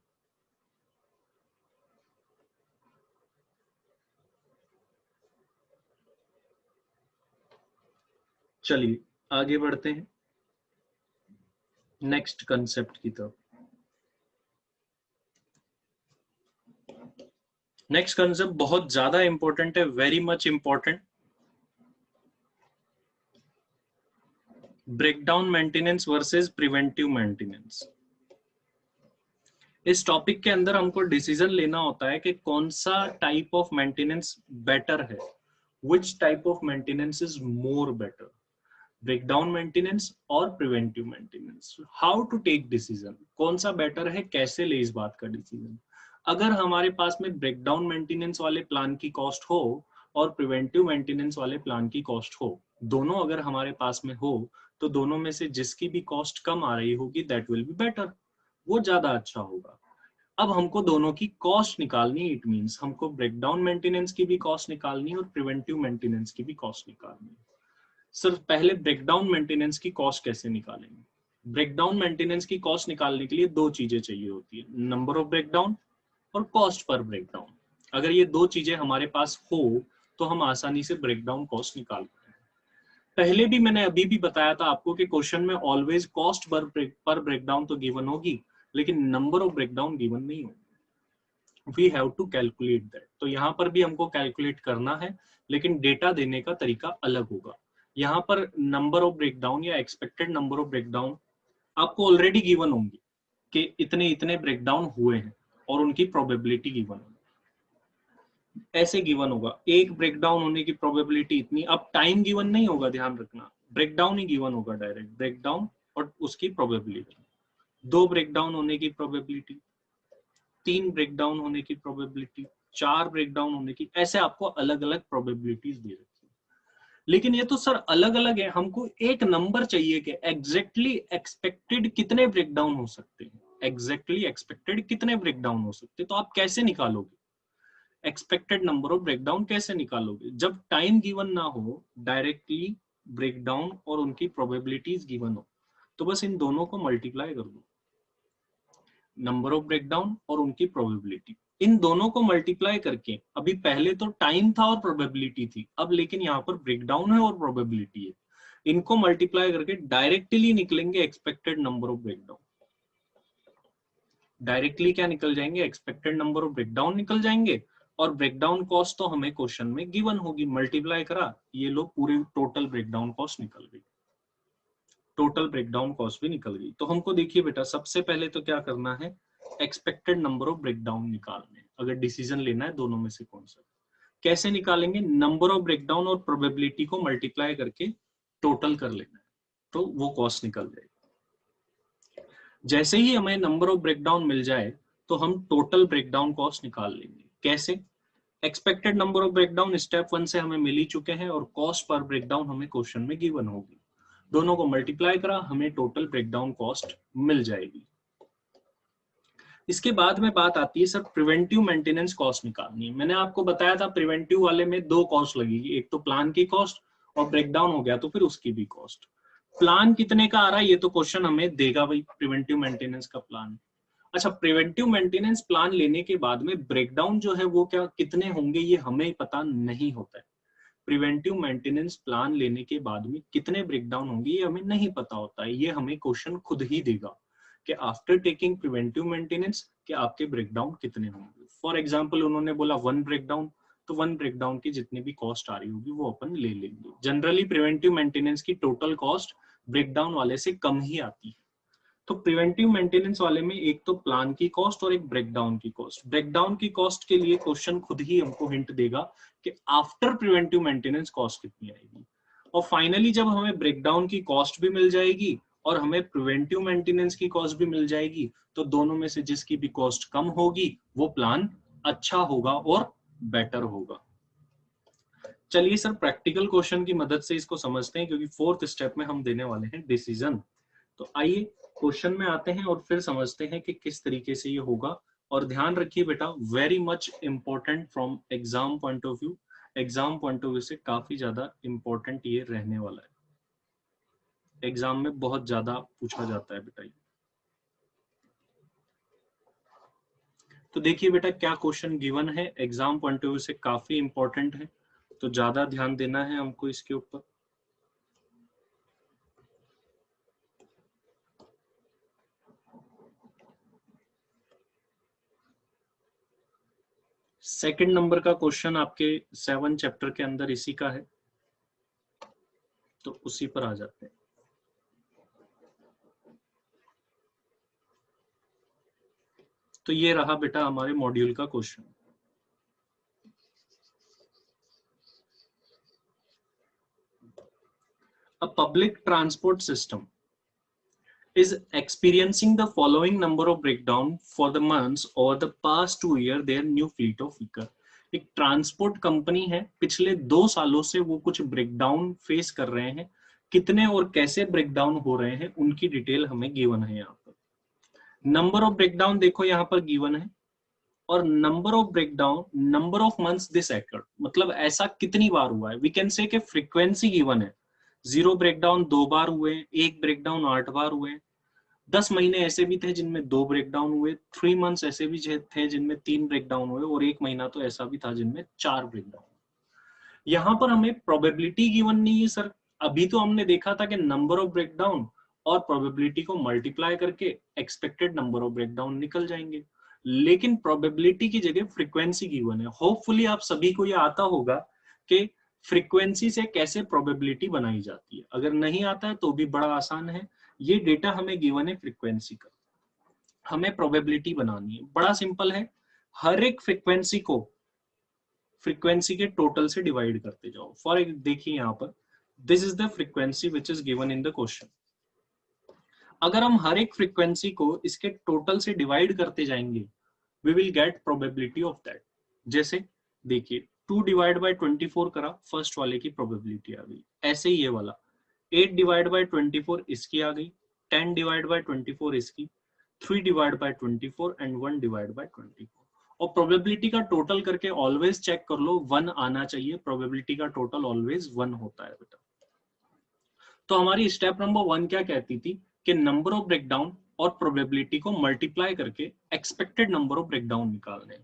चलिए आगे बढ़ते हैं नेक्स्ट कंसेप्ट की तरफ। नेक्स्ट कंसेप्ट बहुत ज्यादा इंपॉर्टेंट है, very much important. Breakdown maintenance versus preventive maintenance. इस टॉपिक के अंदर हमको डिसीजन लेना होता है कि कौन सा टाइप ऑफ मेंटेनेंस बेटर है, which type of maintenance is more better, breakdown maintenance और preventive maintenance. How to take decision, कौन सा बेटर है, कैसे ले इस बात का डिसीजन। अगर हमारे पास में ब्रेकडाउन मेंटेनेंस वाले प्लान की कॉस्ट हो और प्रिवेंटिव मेंटेनेंस वाले प्लान की कॉस्ट हो, दोनों अगर हमारे पास में हो, तो दोनों में से जिसकी भी कॉस्ट कम आ रही होगी दैट विल बी बेटर, वो ज्यादा अच्छा होगा। अब हमको दोनों की कॉस्ट निकालनी, इट मींस हमको ब्रेकडाउन मेंटेनेंस की भी कॉस्ट निकालनी और प्रिवेंटिव मेंटेनेंस की भी कॉस्ट निकालनी। सर पहले ब्रेकडाउन मेंटेनेंस की कॉस्ट कैसे निकालेंगे? ब्रेकडाउन मेंटेनेंस की कॉस्ट निकालने के लिए दो चीजें चाहिए होती है, नंबर ऑफ ब्रेकडाउन और कॉस्ट पर ब्रेकडाउन। अगर ये दो चीजें हमारे पास हो तो हम आसानी से ब्रेकडाउन कॉस्ट निकाल पाए। पहले भी मैंने अभी भी बताया था आपको कि क्वेश्चन में ऑलवेज कॉस्ट पर ब्रेकडाउन तो गिवन होगी, लेकिन नंबर ऑफ ब्रेकडाउन गिवन नहीं होगी। We have to calculate that. तो यहाँ पर भी हमको कैलकुलेट करना है, लेकिन डेटा देने का तरीका अलग होगा। यहाँ पर नंबर ऑफ ब्रेकडाउन या एक्सपेक्टेड नंबर ऑफ ब्रेकडाउन आपको ऑलरेडी गिवन होंगे कि इतने इतने ब्रेकडाउन हुए हैं और उनकी प्रोबेबिलिटी गिवन होगी। ऐसे गिवन होगा एक ब्रेकडाउन होने की प्रोबेबिलिटी इतनी। अब टाइम गिवन नहीं होगा, ध्यान रखना, ब्रेकडाउन ही गिवन होगा, डायरेक्ट ब्रेकडाउन और उसकी प्रोबेबिलिटी। 2 ब्रेकडाउन होने की प्रोबेबिलिटी, 3 ब्रेकडाउन होने की प्रोबेबिलिटी, 4 ब्रेकडाउन होने की, ऐसे आपको अलग अलग प्रोबेबिलिटीज दे रखी है। लेकिन ये तो सर अलग अलग है, हमको एक नंबर चाहिए कि एग्जैक्टली एक्सपेक्टेड कितने ब्रेकडाउन हो सकते हैं, एग्जैक्टली एक्सपेक्टेड कितने ब्रेकडाउन हो सकते हैं। तो आप कैसे निकालोगे एक्सपेक्टेड नंबर ऑफ ब्रेकडाउन, कैसे निकालोगे? जब टाइम गिवन ना हो, डायरेक्टली ब्रेकडाउन और उनकी प्रोबेबिलिटीज गिवन हो, तो बस इन दोनों को मल्टीप्लाई कर दो, नंबर ऑफ ब्रेकडाउन और उनकी प्रोबेबिलिटी। इन दोनों को मल्टीप्लाई करके, अभी पहले तो टाइम था और प्रोबेबिलिटी थी, अब लेकिन यहाँ पर ब्रेकडाउन है और प्रोबेबिलिटी है, इनको मल्टीप्लाई करके डायरेक्टली निकलेंगे expected number of breakdown. Directly क्या निकल जाएंगे? एक्सपेक्टेड नंबर ऑफ ब्रेकडाउन निकल जाएंगे, और ब्रेकडाउन कॉस्ट तो हमें क्वेश्चन में गिवन होगी, मल्टीप्लाई करा, ये लो पूरी टोटल ब्रेकडाउन कॉस्ट निकल गई, टोटल ब्रेकडाउन कॉस्ट भी निकल गई। तो हमको देखिए बेटा, सबसे पहले तो क्या करना है, एक्सपेक्टेड नंबर ऑफ ब्रेकडाउन निकालने, अगर डिसीजन लेना है दोनों में से कौन सा। कैसे निकालेंगे? नंबर ऑफ ब्रेकडाउन और प्रोबेबिलिटी को मल्टीप्लाई करके टोटल कर लेना है, तो वो कॉस्ट निकल जाएगी। जैसे ही हमें नंबर ऑफ ब्रेकडाउन मिल जाए तो हम टोटल ब्रेकडाउन कॉस्ट निकाल लेंगे। कैसे? Expected number of breakdown step 1 से हमें मिल ही चुके हैं और कॉस्ट पर ब्रेकडाउन हमें क्वेश्चन में गिवन होगी, दोनों को मल्टीप्लाई करा, हमें टोटल ब्रेकडाउन कॉस्ट मिल जाएगी। इसके बाद में बात आती है सर प्रिवेंटिव मेंटेनेंस कॉस्ट निकालनी है। मैंने आपको बताया था प्रिवेंटिव वाले में 2 कॉस्ट लगेगी, एक तो प्लान की कॉस्ट और ब्रेकडाउन हो गया तो फिर उसकी भी कॉस्ट। प्लान कितने का आ रहा है ये तो क्वेश्चन हमें देगा भाई, प्रिवेंटिव मेंटेनेंस का प्लान। अच्छा, प्रिवेंटिव मेंटेनेंस प्लान लेने के बाद में ब्रेकडाउन जो है वो क्या कितने होंगे ये हमें पता नहीं होता है। प्रिवेंटिव मेंटेनेंस प्लान लेने के बाद में कितने ब्रेकडाउन होंगे ये हमें नहीं पता होता है, ये हमें क्वेश्चन खुद ही देगा कि आफ्टर टेकिंग प्रिवेंटिव मेंटेनेंस कि आपके ब्रेकडाउन कितने होंगे। फॉर एग्जांपल उन्होंने बोला 1 ब्रेकडाउन, तो 1 ब्रेकडाउन की जितनी भी कॉस्ट आ रही होगी वो अपन ले लेंगे। जनरली प्रिवेंटिव मेंटेनेंस की टोटल कॉस्ट ब्रेकडाउन वाले से कम ही आती है, तो प्रिवेंटिव मेंटेनेंस वाले में एक तो प्लान की कॉस्ट और एक ब्रेकडाउन की कॉस्ट। ब्रेकडाउन की कॉस्ट के लिए क्वेश्चन खुद ही हमको हिंट देगा कि आफ्टर प्रिवेंटिव मेंटेनेंस कॉस्ट कितनी आएगी, और फाइनली जब हमें ब्रेकडाउन की कॉस्ट भी मिल जाएगी और हमें प्रिवेंटिव मेंटेनेंस की कॉस्ट भी मिल जाएगी, तो दोनों में से जिसकी भी कॉस्ट कम होगी वो प्लान अच्छा होगा और बेटर होगा। चलिए सर प्रैक्टिकल क्वेश्चन की मदद से इसको समझते हैं, क्योंकि फोर्थ स्टेप में हम देने वाले हैं डिसीजन। तो आइए क्वेश्चन में आते हैं और फिर समझते हैं कि किस तरीके से ये होगा। और ध्यान रखिए बेटा, very much important from exam point of view, exam point of view से काफी ज्यादा इंपॉर्टेंट ये रहने वाला है, एग्जाम में बहुत ज्यादा पूछा जाता है बेटा ये। तो देखिए बेटा क्या क्वेश्चन गिवन है, एग्जाम पॉइंट ऑफ व्यू से काफी इंपॉर्टेंट है, तो ज्यादा ध्यान देना है हमको इसके ऊपर। सेकंड नंबर का क्वेश्चन आपके 7 चैप्टर के अंदर इसी का है, तो उसी पर आ जाते हैं। तो ये रहा बेटा हमारे मॉड्यूल का question. A public transport system is experiencing the following number of breakdown for the months over the past 2 years their new fleet of vehicle। एक ट्रांसपोर्ट कंपनी है, पिछले 2 सालों से वो कुछ ब्रेकडाउन फेस कर रहे हैं, कितने और कैसे ब्रेकडाउन हो रहे हैं उनकी डिटेल हमें गिवन है यहाँ पर। नंबर ऑफ ब्रेकडाउन देखो यहाँ पर गिवन है, और number of breakdown number of months this एकड़, मतलब ऐसा कितनी बार हुआ है। वी कैन से कि फ्रीक्वेंसी गिवन है, 0 ब्रेकडाउन 2 बार हुए, 1 ब्रेकडाउन 8 बार हुए, 10 महीने ऐसे भी थे जिनमें 2 ब्रेकडाउन हुए, 3 मंथ्स ऐसे भी थे जिनमें 3 ब्रेकडाउन हुए, और 1 महीना तो ऐसा भी था जिनमें 4 ब्रेकडाउन। यहाँ पर हमें प्रोबेबिलिटी गिवन नहीं है सर। अभी तो हमने देखा था कि नंबर ऑफ ब्रेकडाउन और प्रोबेबिलिटी को मल्टीप्लाई करके एक्सपेक्टेड नंबर ऑफ ब्रेकडाउन निकल जाएंगे, लेकिन प्रोबेबिलिटी की जगह फ्रीक्वेंसी गिवन है। होपफुली आप सभी को ये आता होगा कि फ्रीक्वेंसी से कैसे प्रोबेबिलिटी बनाई जाती है। अगर नहीं आता है तो भी बड़ा आसान है, ये डेटा हमें गिवन है फ्रीक्वेंसी का, हमें प्रोबेबिलिटी बनानी है, बड़ा सिंपल है। हर एक फ्रीक्वेंसी को फ्रीक्वेंसी के टोटल से डिवाइड करते जाओ। फॉर देखिए यहाँ पर this is the frequency which is given in the question. अगर हम हर एक फ्रीक्वेंसी को इसके टोटल से डिवाइड करते जाएंगे, we will get probability of that. जैसे देखिए 2 डिवाइड बाय 24 करा, फर्स्ट वाले की प्रोबेबिलिटी आ गई। ऐसे ही ये वाला 8 डिवाइड बाय 24 इसकी आ गई, 10 डिवाइड बाय 24 इसकी, 3 divide by 24 and 1 divide by 24। और प्रोबेबिलिटी का टोटल करके ऑलवेज चेक कर लो 1 आना चाहिए, प्रोबेबिलिटी का टोटल ऑलवेज 1 होता है बेटा। तो हमारी स्टेप नंबर 1 क्या कहती थी कि नंबर ऑफ ब्रेकडाउन और प्रोबेबिलिटी को मल्टीप्लाई करके एक्सपेक्टेड नंबर ऑफ ब्रेकडाउन निकालने।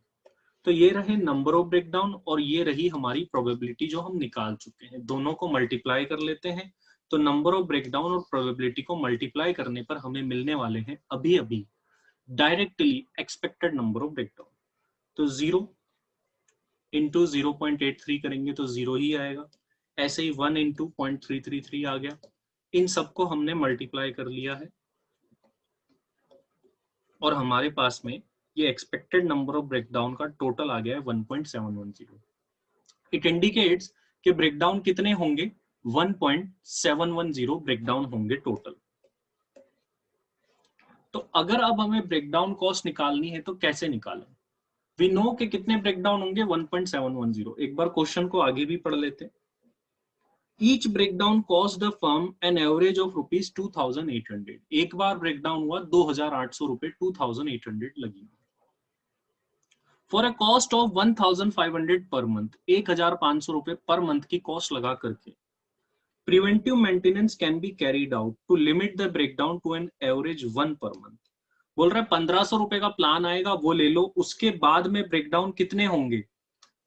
तो ये रहे नंबर ऑफ ब्रेकडाउन और ये रही हमारी प्रोबेबिलिटी जो हम निकाल चुके हैं, दोनों को मल्टीप्लाई कर लेते हैं। तो नंबर ऑफ ब्रेकडाउन और प्रोबेबिलिटी को मल्टीप्लाई करने पर हमें मिलने वाले हैं अभी अभी directly expected number of breakdown. तो 0 इंटू 0.833 करेंगे तो 0 ही आएगा, ऐसे ही 1 इंटू 0.333 आ गया। इन सबको हमने मल्टीप्लाई कर लिया है और हमारे पास में ये एक्सपेक्टेड नंबर ऑफ ब्रेकडाउन का टोटल आ गया है 1.710। इट इंडिकेट्स कि ब्रेकडाउन कितने होंगे, 1.710 ब्रेकडाउन होंगे टोटल। तो अगर अब हमें ब्रेकडाउन कॉस्ट निकालनी है तो कैसे निकालें। वी नो कि कितने ब्रेकडाउन होंगे, 1.710। एक बार क्वेश्चन को आगे भी पढ़ लेते हैं। Each breakdown cost the firm an average of rupees 2,800। एक बार ब्रेकडाउन हुआ 2,800 रुपए, 2,800 लगी। For a cost of 1,500 per month, 1,500 रुपए पर मंथ की कॉस्ट लगा करके preventive maintenance can be carried out to limit the breakdown to an average 1 per month. बोल रहा है 1,500 रुपए का प्लान आएगा, वो ले लो, उसके बाद में ब्रेकडाउन कितने होंगे,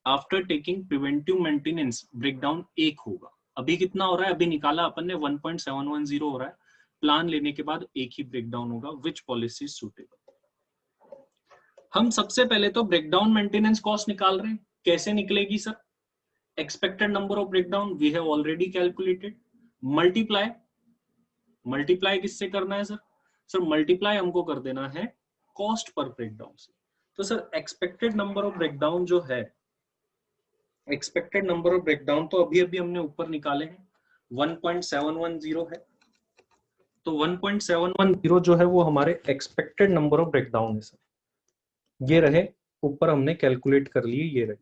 after taking preventive maintenance breakdown 1 होगा। अभी कितना हो रहा है, अभी निकाला अपन ने 1.710 हो रहा है, प्लान लेने के बाद 1 ही ब्रेकडाउन होगा। विच पॉलिसी सुटेबल। हम सबसे पहले तो ब्रेकडाउन मेंटेनेंस कॉस्ट निकाल रहे हैं, कैसे निकलेगी sir, expected number of breakdown we have already calculated, multiply किससे करना है सर, सर मल्टीप्लाई हमको कर देना है कॉस्ट पर ब्रेकडाउन से। तो sir expected number of breakdown जो है, एक्सपेक्टेड नंबर ऑफ ब्रेकडाउन तो अभी अभी हमने ऊपर निकाले हैं 1.710 है। तो 1.710 जो है वो हमारे एक्सपेक्टेड नंबर ऑफ ब्रेकडाउन है सर, ये रहे ऊपर हमने कैलकुलेट कर लिए, ये रहे।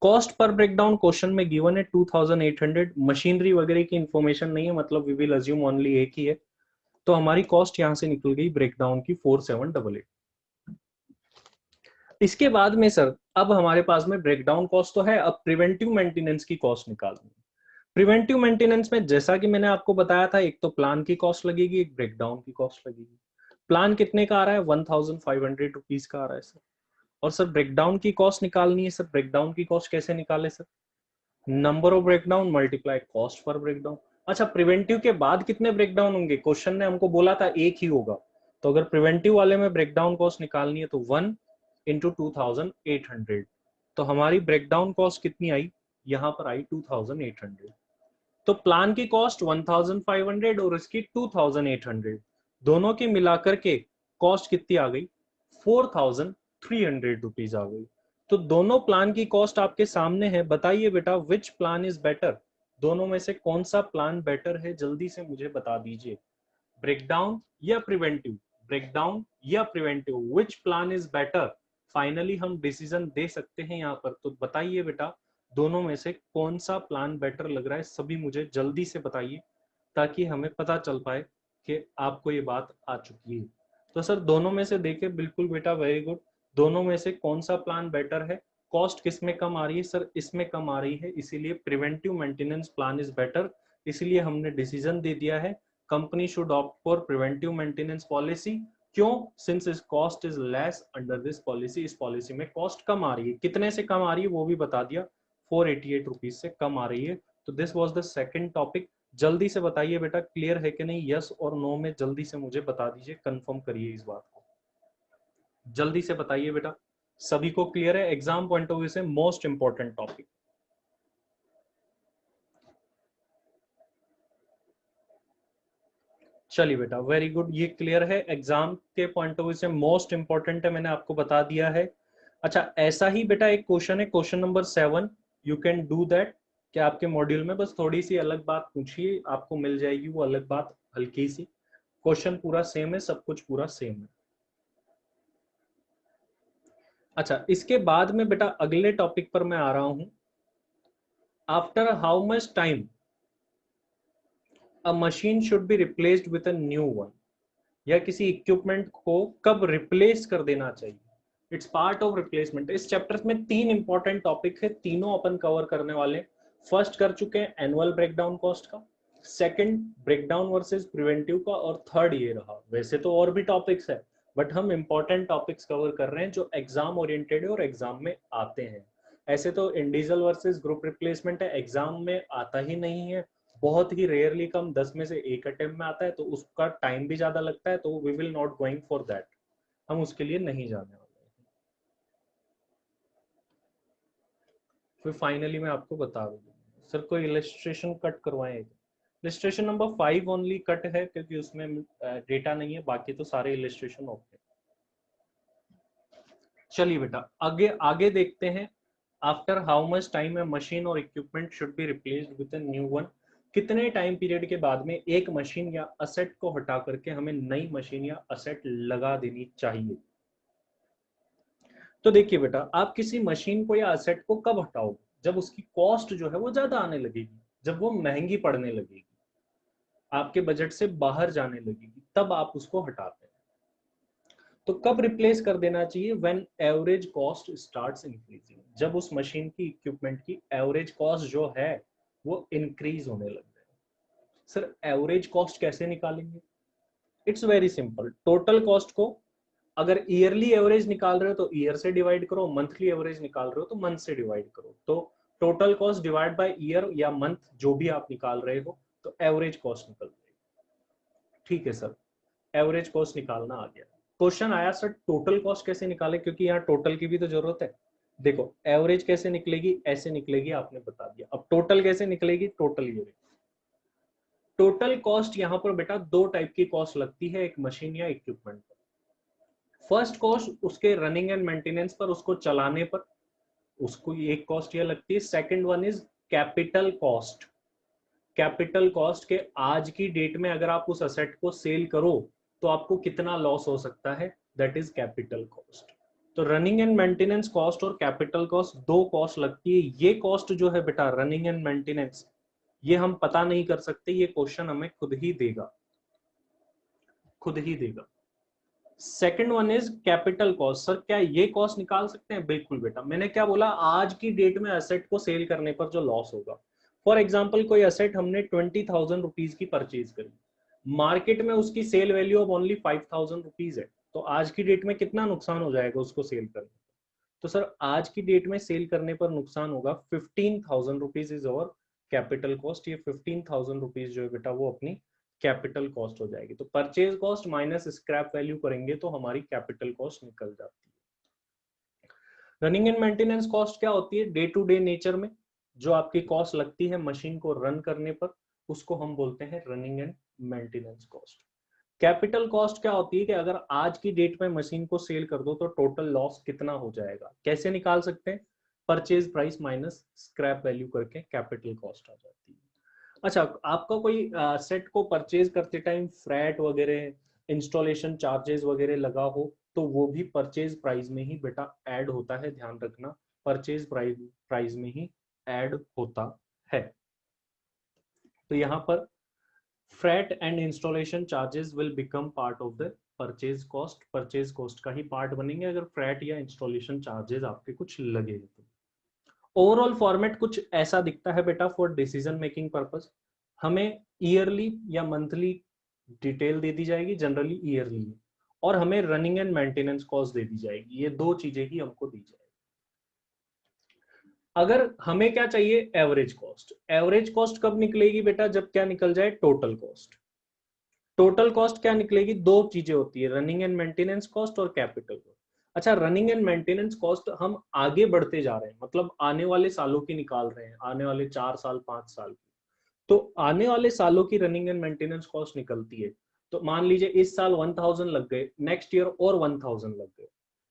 कॉस्ट पर ब्रेकडाउन क्वेश्चन में गिवन है 2800, मशीनरी वगैरह की इंफॉर्मेशन नहीं है, मतलब वी विल अज्यूम ओनली एक ही है। तो हमारी कॉस्ट यहां से निकल गई ब्रेकडाउन की 4788। इसके बाद में सर अब हमारे पास में ब्रेकडाउन कॉस्ट तो है, अब प्रिवेंटिव मेंटेनेंस की कॉस्ट निकालनी है। प्रिवेंटिव मेंटेनेंस में जैसा कि मैंने आपको बताया था, एक तो प्लान की कॉस्ट लगेगी, एक ब्रेकडाउन की कॉस्ट लगेगी। प्लान कितने का आ रहा है, 1500 रुपीज का आ रहा है सर। और सर ब्रेकडाउन की कॉस्ट निकालनी है सर। ब्रेकडाउन की कॉस्ट कैसे निकाले sir, number of breakdown multiply cost पर ब्रेकडाउन। अच्छा, प्रिवेंटिव के बाद कितने ब्रेकडाउन होंगे, क्वेश्चन ने हमको बोला था एक ही होगा। तो अगर प्रिवेंटिव वाले में ब्रेकडाउन कॉस्ट निकालनी है तो 1 इंटू 2800। तो हमारी ब्रेकडाउन कॉस्ट कितनी आई, यहां पर आई 2800। तो प्लान की कॉस्ट 1500 और इसकी 2800, दोनों की मिलाकर के कॉस्ट कितनी आ गई, 4300 रुपीज आ गई। तो दोनों प्लान की कॉस्ट आपके सामने है, बताइए बेटा विच प्लान इज बेटर, दोनों में से कौन सा प्लान बेटर है, जल्दी से मुझे बता दीजिए। ब्रेकडाउन या प्रिवेंटिव, ब्रेकडाउन या preventive, which plan is better. Finally हम डिसीजन दे सकते हैं यहाँ पर, तो बताइए बेटा दोनों में से कौन सा प्लान बेटर लग रहा है, सभी मुझे जल्दी से बताइए ताकि हमें पता चल पाए कि आपको ये बात आ चुकी है। तो सर दोनों में से देखिए, बिल्कुल बेटा वेरी गुड, दोनों में से कौन सा प्लान बेटर है, कॉस्ट किस में कम आ रही है सर, इसमें कम आ रही है, इसीलिए preventive maintenance plan is better. इसलिए हमने डिसीजन दे दिया है company should opt for preventive maintenance policy. क्यों, सिंस इस cost is less under this policy, इस पॉलिसी में कॉस्ट कम आ रही है, कितने से कम आ रही है वो भी बता दिया, 488 रुपीज से कम आ रही है। तो this was the second topic. जल्दी से बताइए बेटा क्लियर है कि नहीं, यस और नो में जल्दी से मुझे बता दीजिए, कंफर्म करिए इस बात को, जल्दी से बताइए बेटा सभी को क्लियर है, एग्जाम पॉइंट ऑफ व्यू से मोस्ट इंपॉर्टेंट टॉपिक। चलिए बेटा वेरी गुड, ये क्लियर है, एग्जाम के पॉइंट ऑफ व्यू से मोस्ट इंपॉर्टेंट है, मैंने आपको बता दिया है। अच्छा ऐसा ही बेटा एक क्वेश्चन है, question number 7, you can do that, कि आपके मॉड्यूल में बस थोड़ी सी अलग बात पूछिए, आपको मिल जाएगी वो अलग बात हल्की सी, क्वेश्चन पूरा सेम है, सब कुछ पूरा सेम है। अच्छा इसके बाद में बेटा अगले टॉपिक पर मैं आ रहा हूं, after how much time a machine should be replaced with a new one, या किसी इक्विपमेंट को कब रिप्लेस कर देना चाहिए, इट्स पार्ट ऑफ रिप्लेसमेंट। इस चैप्टर में 3 इंपॉर्टेंट टॉपिक है, तीनों अपन कवर करने वाले। फर्स्ट कर चुके हैं एनुअल ब्रेकडाउन कॉस्ट का, सेकंड ब्रेकडाउन वर्सेस प्रिवेंटिव का, और थर्ड ये रहा। वैसे तो और भी टॉपिक्स है बट हम इंपॉर्टेंट टॉपिक्स कवर कर रहे हैं जो एग्जाम ओरिएंटेड है और एग्जाम में आते हैं। ऐसे तो इंडिविजुअल वर्सेस ग्रुप रिप्लेसमेंट है, एग्जाम में आता ही नहीं है, बहुत ही रेयरली, कम 10 में से एक अटेम्प्ट में आता है, तो उसका टाइम भी ज्यादा लगता है, तो we will not going for that, हम उसके लिए नहीं जाने वाले हैं। फिर फाइनली मैं आपको बता दूंगा सर कोई इलस्ट्रेशन कट करवाएं, इलस्ट्रेशन नंबर 5 ओनली कट है क्योंकि उसमें डेटा नहीं है, बाकी तो सारे इलस्ट्रेशन ओके। चलिए बेटा आगे आगे देखते हैं, after how much time a machine और equipment should be replaced with a new one, कितने टाइम पीरियड के बाद में एक मशीन या असेट को हटा करके हमें नई मशीन या असेट लगा देनी चाहिए। तो देखिए बेटा आप किसी मशीन को या असेट को कब हटाओगे, जब उसकी कॉस्ट जो है वो ज्यादा आने लगेगी, जब वो महंगी पड़ने लगेगी, आपके बजट से बाहर जाने लगेगी, तब आप उसको हटाते हैं। तो कब रिप्लेस कर देना चाहिए, when average cost starts increasing, जब उस मशीन की इक्विपमेंट की एवरेज कॉस्ट जो है वो इंक्रीज होने लग जाए। सर एवरेज कॉस्ट कैसे निकालेंगे, it's very simple, total cost को अगर ईयरली एवरेज निकाल रहे हो तो ईयर से डिवाइड करो, मंथली एवरेज निकाल रहे हो तो मंथ से डिवाइड करो, तो total cost divide by year या मंथ जो भी आप निकाल रहे हो, तो एवरेज कॉस्ट निकल जाएगी। ठीक है सर, एवरेज कॉस्ट निकालना आ गया। क्वेश्चन आया सर टोटल कॉस्ट कैसे निकाले, क्योंकि यहाँ टोटल की भी तो जरूरत है। देखो एवरेज कैसे निकलेगी, ऐसे निकलेगी, आपने बता दिया। अब टोटल कैसे निकलेगी, टोटल ये टोटल कॉस्ट यहाँ पर बेटा दो टाइप की कॉस्ट लगती है, एक मशीन या इक्विपमेंट पर। फर्स्ट कॉस्ट उसके रनिंग एंड मेंटेनेंस पर, उसको चलाने पर, उसको एक कॉस्ट ये लगती है। Second one is capital cost. Capital cost के आज की डेट में अगर आप उस असेट को सेल करो तो आपको कितना लॉस हो सकता है, दैट इज कैपिटल कॉस्ट। तो रनिंग एंड मेंटेनेंस कॉस्ट और कैपिटल कॉस्ट दो कॉस्ट लगती है। ये कॉस्ट जो है बेटा रनिंग एंड मेंटेनेंस, ये हम पता नहीं कर सकते, ये क्वेश्चन हमें खुद ही देगा, खुद ही देगा। Second one is capital cost. Sir क्या ये कॉस्ट निकाल सकते हैं? बिल्कुल बेटा, मैंने क्या बोला, आज की डेट में असेट को सेल करने पर जो लॉस होगा। फॉर एग्जाम्पल कोई असेट हमने 20,000 रुपीज की परचेज करी, मार्केट में उसकी sale value of only 5,000 rupees है, तो आज की डेट में कितना नुकसान हो जाएगा उसको सेल करने पर? तो सर आज की डेट में सेल करने पर नुकसान होगा 15,000 रुपीज इज और कैपिटल कॉस्ट। ये 15,000 रुपीज जो है बेटा वो अपनी कैपिटल कॉस्ट हो जाएगी। तो purchase cost minus scrap value करेंगे तो हमारी कैपिटल कॉस्ट निकल जाती है। रनिंग एंड मेंटेनेंस कॉस्ट क्या होती है? डे टू डे नेचर में जो आपकी कॉस्ट लगती है मशीन को रन करने पर, उसको हम बोलते हैं running and maintenance cost. Capital cost क्या होती है कि अगर आज की डेट में मशीन को सेल कर दो तो टोटल लॉस कितना हो जाएगा, कैसे निकाल सकते हैं? Purchase price minus scrap value करके कैपिटल कॉस्ट आ जाती है। अच्छा, आपका कोई सेट को परचेज करते टाइम फ्रैट वगैरह, इंस्टॉलेशन चार्जेस वगैरह लगा हो तो वो भी परचेज प्राइस में ही बेटा ऐड होता है, ध्यान रखना, परचेज प्राइस में ही ऐड होता है। तो यहाँ पर frat and installation charges will become part of the purchase cost, purchase cost का ही पार्ट बनेंगे अगर फ्रैट या इंस्टॉलेशन चार्जेस आपके कुछ लगे तो। ओवरऑल फॉर्मेट कुछ ऐसा दिखता है बेटा फॉर डिसीजन मेकिंग पर्पस। हमें ईयरली या मंथली डिटेल दे दी जाएगी, जनरली ईयरली, और हमें रनिंग एंड मेंटेनेंस कॉस्ट दे दी जाएगी, ये दो चीजें ही हमको दी जाएगी। अगर हमें क्या चाहिए? Average cost. एवरेज कॉस्ट कब निकलेगी बेटा? जब क्या निकल जाए? Total cost. टोटल कॉस्ट क्या निकलेगी? दो चीजें होती है, रनिंग एंड मेंटेनेंस कॉस्ट और कैपिटल कॉस्ट। अच्छा, रनिंग एंड मेंटेनेंस कॉस्ट हम आगे बढ़ते जा रहे हैं, मतलब आने वाले सालों की निकाल रहे हैं, आने वाले 4 साल 5 साल की। तो आने वाले सालों की रनिंग एंड मेंटेनेंस कॉस्ट निकलती है। तो मान लीजिए इस साल 1000 लग गए, नेक्स्ट ईयर और 1000 लग गए,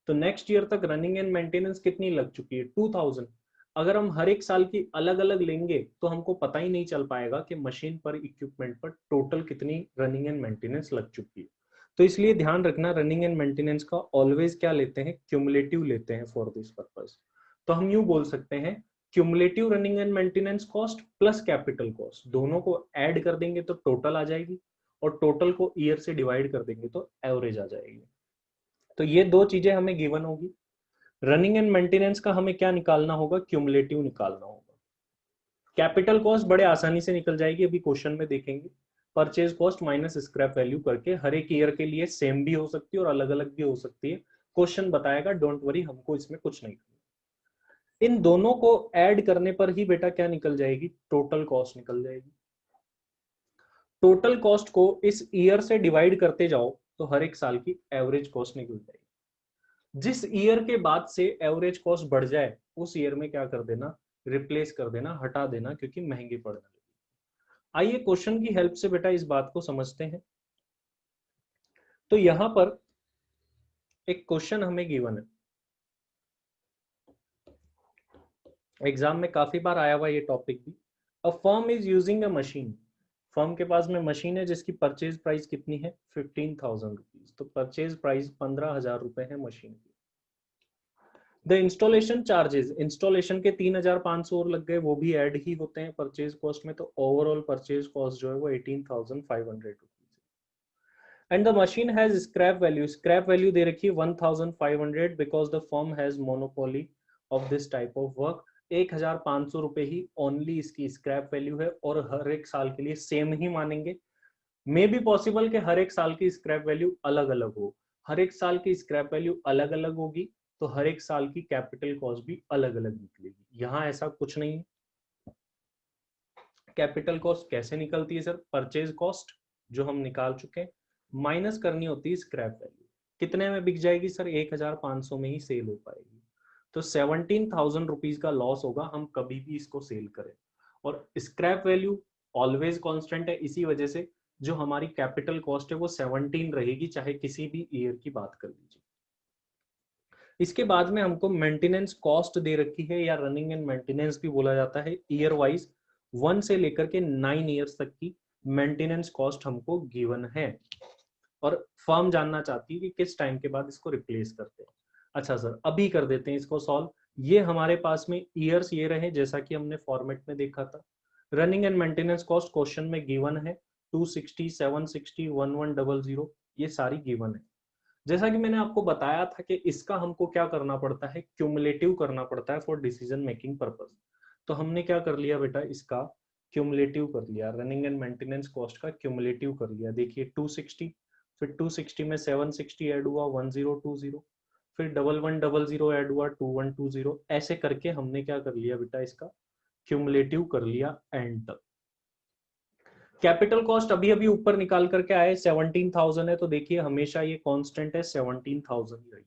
तो नेक्स्ट ईयर तक रनिंग एंड मेंटेनेंस कितनी लग चुकी है? 2000। अगर हम हर एक साल की अलग अलग लेंगे तो हमको पता ही नहीं चल पाएगा कि मशीन पर, इक्विपमेंट पर टोटल कितनी रनिंग एंड मेंटेनेंस लग चुकी है। तो इसलिए ध्यान रखना, रनिंग एंड मेंटेनेंस का ऑलवेज क्या लेते हैं? क्यूमुलेटिव लेते हैं फॉर दिस पर्पस। तो हम यूं बोल सकते हैं, cumulative running and maintenance cost plus capital cost, दोनों को ऐड कर देंगे तो टोटल आ जाएगी, और टोटल को ईयर से डिवाइड कर देंगे तो एवरेज आ जाएगी। तो ये दो चीजें हमें गिवन होगी। रनिंग एंड मेंटेनेंस का हमें क्या निकालना होगा? क्यूमुलेटिव निकालना होगा। कैपिटल कॉस्ट बड़े आसानी से निकल जाएगी, अभी क्वेश्चन में देखेंगे। Purchase cost minus scrap value करके हर एक ईयर के लिए सेम भी हो सकती है और अलग अलग भी हो सकती है, क्वेश्चन बताएगा, डोंट वरी, हमको इसमें कुछ नहीं करना। इन दोनों को ऐड करने पर ही बेटा क्या निकल जाएगी? टोटल कॉस्ट निकल जाएगी। टोटल कॉस्ट को इस ईयर से डिवाइड करते जाओ तो हर एक साल की एवरेज कॉस्ट निकल जाएगी। जिस ईयर के बाद से एवरेज कॉस्ट बढ़ जाए उस ईयर में क्या कर देना? रिप्लेस कर देना, हटा देना, क्योंकि महंगी पड़ने लगी। आइए क्वेश्चन की हेल्प से बेटा इस बात को समझते हैं। तो यहां पर एक क्वेश्चन हमें गिवन है, एग्जाम में काफी बार आया हुआ ये टॉपिक भी। A firm is using a machine, firm के पास में मशीन है जिसकी परचेज प्राइस कितनी है? 15,000 रुपीज। तो परचेज प्राइस 15,000 रुपए है मशीन की। द इंस्टॉलेशन चार्जेस, इंस्टॉलेशन के 3,500 और लग गए, वो भी ऐड ही होते हैं परचेज कॉस्ट में, तो ओवरऑल परचेज कॉस्ट जो है वो 18,500 rupees. And the machine has scrap value, scrap value दे रखी है 1,500 because the firm has monopoly of this type of work. 1,500 रुपए ही ओनली इसकी स्क्रैप वैल्यू है, और हर एक साल के लिए सेम ही मानेंगे। मे बी पॉसिबल कि हर एक साल की स्क्रैप वैल्यू अलग अलग हो, हर एक साल की स्क्रैप वैल्यू अलग अलग होगी तो हर एक साल की कैपिटल कॉस्ट भी अलग अलग निकलेगी। यहां ऐसा कुछ नहीं है। कैपिटल कॉस्ट कैसे निकलती है सर? परचेज कॉस्ट जो हम निकाल चुके हैं माइनस करनी होती है स्क्रैप वैल्यू। कितने में बिक जाएगी सर? 1,500 में ही सेल हो पाएगी। तो 17,000 रुपीज का लॉस होगा हम कभी भी इसको सेल करें। और स्क्रैप वैल्यू ऑलवेज कांस्टेंट है, इसी वजह से जो हमारी कैपिटल कॉस्ट है वो 17 रहेगी, चाहे किसी भी ईयर की बात कर लीजिए। इसके बाद में हमको मेंटेनेंस कॉस्ट दे रखी है, या रनिंग एंड मेंटेनेंस भी बोला जाता है, ईयर वाइज 1 से लेकर के 9 ईयर्स तक की मेंटेनेंस कॉस्ट हमको गिवन है, और फर्म जानना चाहती है कि किस टाइम के बाद इसको रिप्लेस करते हैं। अच्छा सर, अभी कर देते हैं इसको सॉल्व। ये हमारे पास में ईयर्स ये रहे जैसा कि हमने फॉर्मेट में देखा था। Running and maintenance cost question में गिवन है 260, 760, 1100, ये सारी गिवन है। जैसा कि मैंने आपको बताया था कि इसका हमको क्या करना पड़ता है, क्यूमुलेटिव करना पड़ता है फॉर डिसीजन मेकिंग पर्पस। तो हमने क्या कर लिया बेटा, इसका क्यूमुलेटिव कर लिया, रनिंग एंड मेंटेनेंस कॉस्ट का क्यूमुलेटिव कर लिया। देखिए 260, फिर 260 में 760 ऐड हुआ 1020, फिर 1100 ऐड हुआ 2120, ऐसे करके हमने क्या कर लिया बेटा, इसका क्यूमुलेटिव कर लिया एंड तक। कैपिटल कॉस्ट अभी अभी ऊपर निकाल करके आए 17,000 है, तो देखिए हमेशा ये कांस्टेंट है 17,000 ही रही।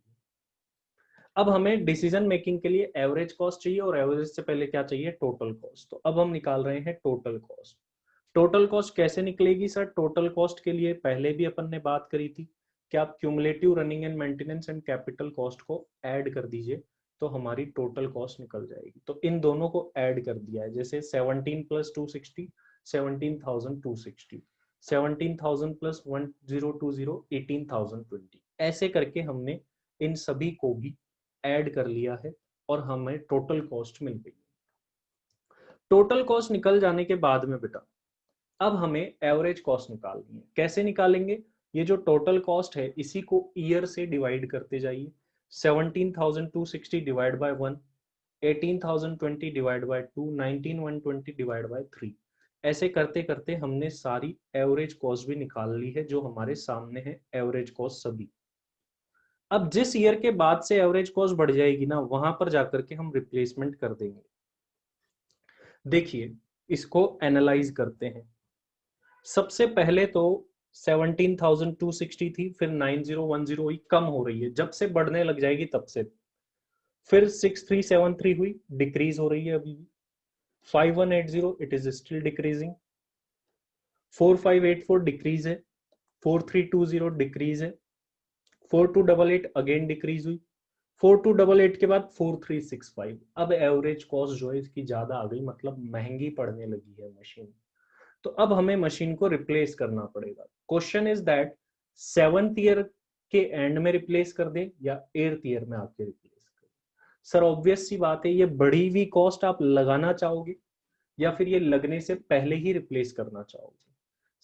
अब हमें डिसीजन मेकिंग के लिए एवरेज कॉस्ट चाहिए, और एवरेज से पहले क्या चाहिए, टोटल कॉस्ट। तो अब हम निकाल रहे हैं टोटल कॉस्ट। टोटल कॉस्ट कैसे निकलेगी सर? टोटल कॉस्ट के लिए पहले भी अपन ने बात करी थी कि आप cumulative running and maintenance and capital cost को ऐड कर दीजिए तो हमारी टोटल कॉस्ट निकल जाएगी। तो इन दोनों को ऐड कर दिया है, जैसे 17 प्लस 260 17,260, 17,000 प्लस 1020 18,020, ऐसे करके हमने इन सभी को भी ऐड कर लिया है और हमें टोटल कॉस्ट मिल गई। टोटल कॉस्ट निकल जाने के बाद में बेटा अब हमें एवरेज कॉस्ट निकालनी है। कैसे निकालेंगे? ये जो टोटल कॉस्ट है इसी को ईयर से डिवाइड करते जाइए। 17,260 divide by 1, 18,020 divide by 2, 19,120 divide by 3, ऐसे करते करते हमने सारी एवरेज कॉस्ट भी निकाल ली है जो हमारे सामने है, एवरेज कॉस्ट सभी। अब जिस ईयर के बाद से एवरेज कॉस्ट बढ़ जाएगी ना, वहां पर जाकर के हम रिप्लेसमेंट कर देंगे। देखिए इसको एनालाइज करते हैं। सबसे पहले तो 17,260 थी, फिर 9010 हुई, कम हो रही है, जब से बढ़ने लग जाएगी तब से। फिर 6373 हुई, डिक्रीज हो रही है अभी भी। 5180 it is still decreasing. 4584 decrease है। 4320 डिक्रीज है। 4288 अगेन डिक्रीज हुई। 4288 के बाद 4365। अब एवरेज कॉस्ट जो है इसकी ज्यादा आ गई, मतलब महंगी पड़ने लगी है मशीन। तो अब हमें मशीन को रिप्लेस करना पड़ेगा। Question is that 7th year के एंड में रिप्लेस कर दे या 8th ईयर में आके रिप्लेस कर दे। सर ऑब्वियस सी बात है, ये बढ़ी हुई कॉस्ट आप लगाना चाहोगे या फिर ये लगने से पहले ही रिप्लेस करना चाहोगे?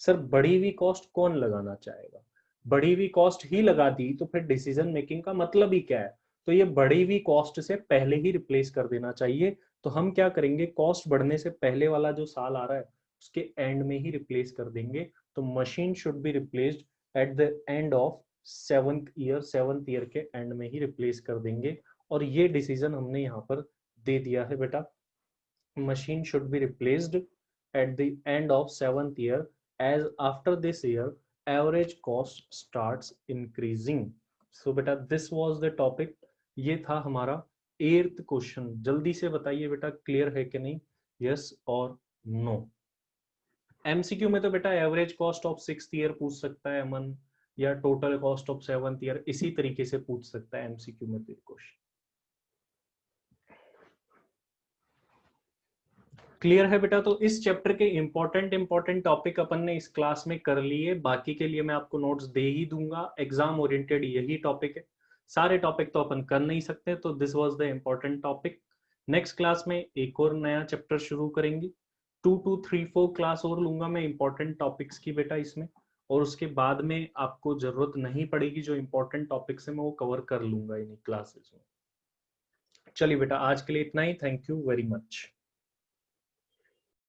सर बढ़ी हुई कॉस्ट कौन लगाना चाहेगा? बढ़ी हुई कॉस्ट ही लगा दी तो फिर डिसीजन मेकिंग का मतलब ही क्या है? तो ये बढ़ी हुई कॉस्ट से पहले ही रिप्लेस कर देना चाहिए। तो हम क्या करेंगे, कॉस्ट बढ़ने से पहले वाला जो साल आ रहा है उसके एंड में ही रिप्लेस कर देंगे। तो machine should be replaced at the end of 7th year के एंड में ही रिप्लेस कर देंगे। और ये डिसीजन हमने यहाँ पर दे दिया है बेटा, machine should be replaced at the end of 7th year, as after this year average cost starts increasing. So beta this was the topic, ये था हमारा 8th क्वेश्चन। जल्दी से बताइए बेटा क्लियर है कि नहीं, यस और नो। एमसीक्यू में तो बेटा average cost of 6th year पूछ सकता है अमन, या total cost of 7th year, इसी तरीके से पूछ सकता है एमसीक्यू में तो क्वेश्चन। क्लियर है बेटा? तो इस चैप्टर के इंपॉर्टेंट टॉपिक अपन ने इस क्लास में कर लिए। बाकी के लिए मैं आपको नोट्स दे ही दूंगा, एग्जाम ओरिएंटेड यही टॉपिक है। सारे टॉपिक तो अपन कर नहीं सकते, तो this was the important topic. Next class में एक और नया चैप्टर शुरू करेंगे। 2 to 3 4 क्लास और लूंगा मैं इंपॉर्टेंट टॉपिक्स की बेटा इसमें, और उसके बाद में आपको जरूरत नहीं पड़ेगी, जो इंपॉर्टेंट टॉपिक्स है मैं वो कवर कर लूंगा इन क्लासेस में। चलिए बेटा आज के लिए इतना ही, थैंक यू वेरी मच।